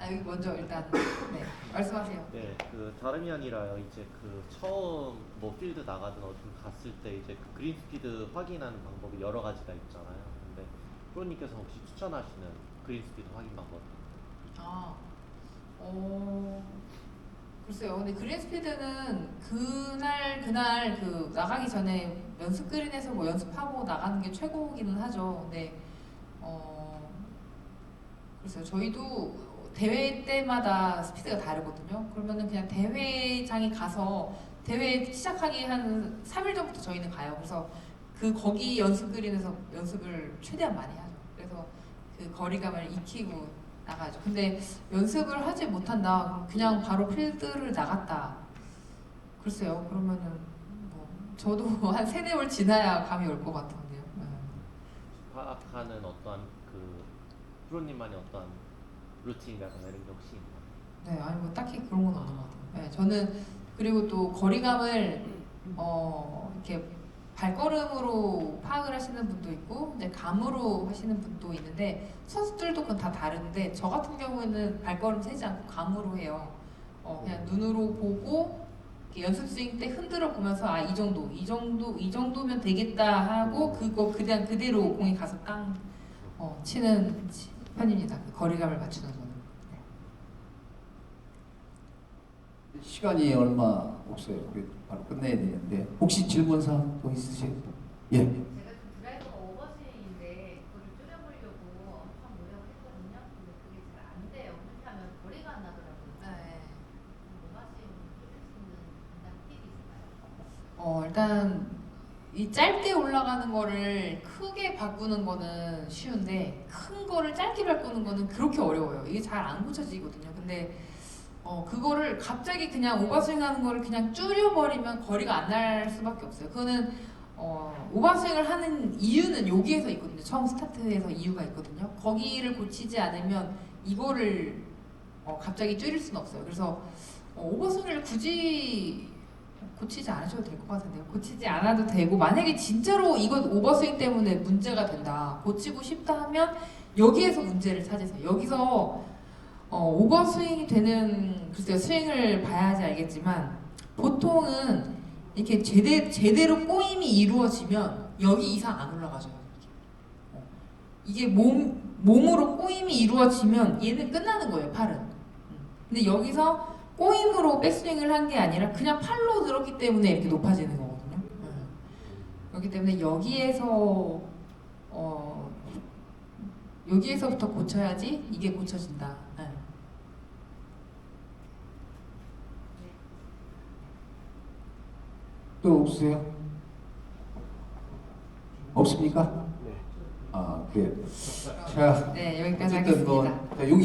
여기 먼저 일단 네 말씀하세요. 네, 그 다름이 아니라요. 이제 그 처음 뭐 필드 나가든 어디 갔을 때 이제 그 그린 스피드 확인하는 방법이 여러 가지가 있잖아요. 근데 프로님께서 혹시 추천하시는 그린 스피드 확인 방법? 글쎄요. 근데 그린 스피드는 그날 그 나가기 전에 연습 그린에서 뭐 연습하고 나가는 게 최고기는 하죠. 근데 글쎄요. 저희도 대회 때마다 스피드가 다르거든요. 그러면은 그냥 대회장에 가서 대회 시작하기 한 3일 전부터 저희는 가요. 그래서 거기 연습 그린에서 연습을 최대한 많이 하죠. 그래서 그 거리감을 익히고 나가죠. 근데 연습을 하지 못한다. 그냥 바로 필드를 나갔다. 글쎄요. 그러면은 뭐 저도 한 3-4월 지나야 감이 올 것 같은데요. 파악하는 어떠한 그 프로님만의 어떠한 루틴이라거나 이런 게 혹시 있나요? 네, 아니 뭐 딱히 그런 건 없는 것 같아요. 네, 저는 그리고 또 거리감을 이렇게 발걸음으로 파악을 하시는 분도 있고 이제 감으로 하시는 분도 있는데 선수들도 그건 다 다른데 저 같은 경우에는 발걸음 세지 않고 감으로 해요. 그냥 눈으로 보고 이렇게 연습 스윙 때 흔들어 보면서 이 정도면 되겠다 하고 그거 그냥 그대로 공이 가서 땅 치는 편입니다. 그 거리감을 맞추는 거는. 네. 시간이 얼마 없어요. 우리 바로 끝내야 되는데 혹시 질문사항 또 있으세요? 예. 제가 좀 드라이버가 오버스윙인데 그거를 줄여보려고 엄청 노력했거든요. 근데 그게 잘 안 돼요. 그렇게 하면 거리가 안 나더라고요. 네. 오버스윙을 줄일 수 있는 간단 팁이 있을까요? 일단 이 짧게 올라가는 거를 크게 바꾸는 거는 쉬운데 큰 거를 짧게 바꾸는 거는 그렇게 어려워요. 이게 잘 안 고쳐지거든요. 근데 그거를 갑자기 그냥 오버스윙 하는 거를 그냥 줄여버리면 거리가 안 날 수밖에 없어요. 그거는 오버스윙을 하는 이유는 여기에서 있거든요. 처음 스타트에서 이유가 있거든요. 거기를 고치지 않으면 이거를 갑자기 줄일 수는 없어요. 그래서 오버스윙을 굳이 고치지 않으셔도 될 것 같은데요. 고치지 않아도 되고 만약에 진짜로 이거 오버스윙 때문에 문제가 된다. 고치고 싶다 하면 여기에서 문제를 찾으세요. 여기서 오버스윙이 되는 글쎄요. 스윙을 봐야지 알겠지만 보통은 이렇게 제대로 꼬임이 이루어지면 여기 이상 안 올라가죠. 이게 몸으로 꼬임이 이루어지면 얘는 끝나는 거예요, 팔은. 근데 여기서 꼬임으로 백스윙을 한 게 아니라 그냥 팔로 들었기 때문에 이렇게 높아지는 거거든요. 그렇기 때문에 여기에서부터 고쳐야지 이게 고쳐진다. 또 없으세요? 없습니까? 네. 아, 그래요. 자, 네, 여기까지 어쨌든 하겠습니다. 여기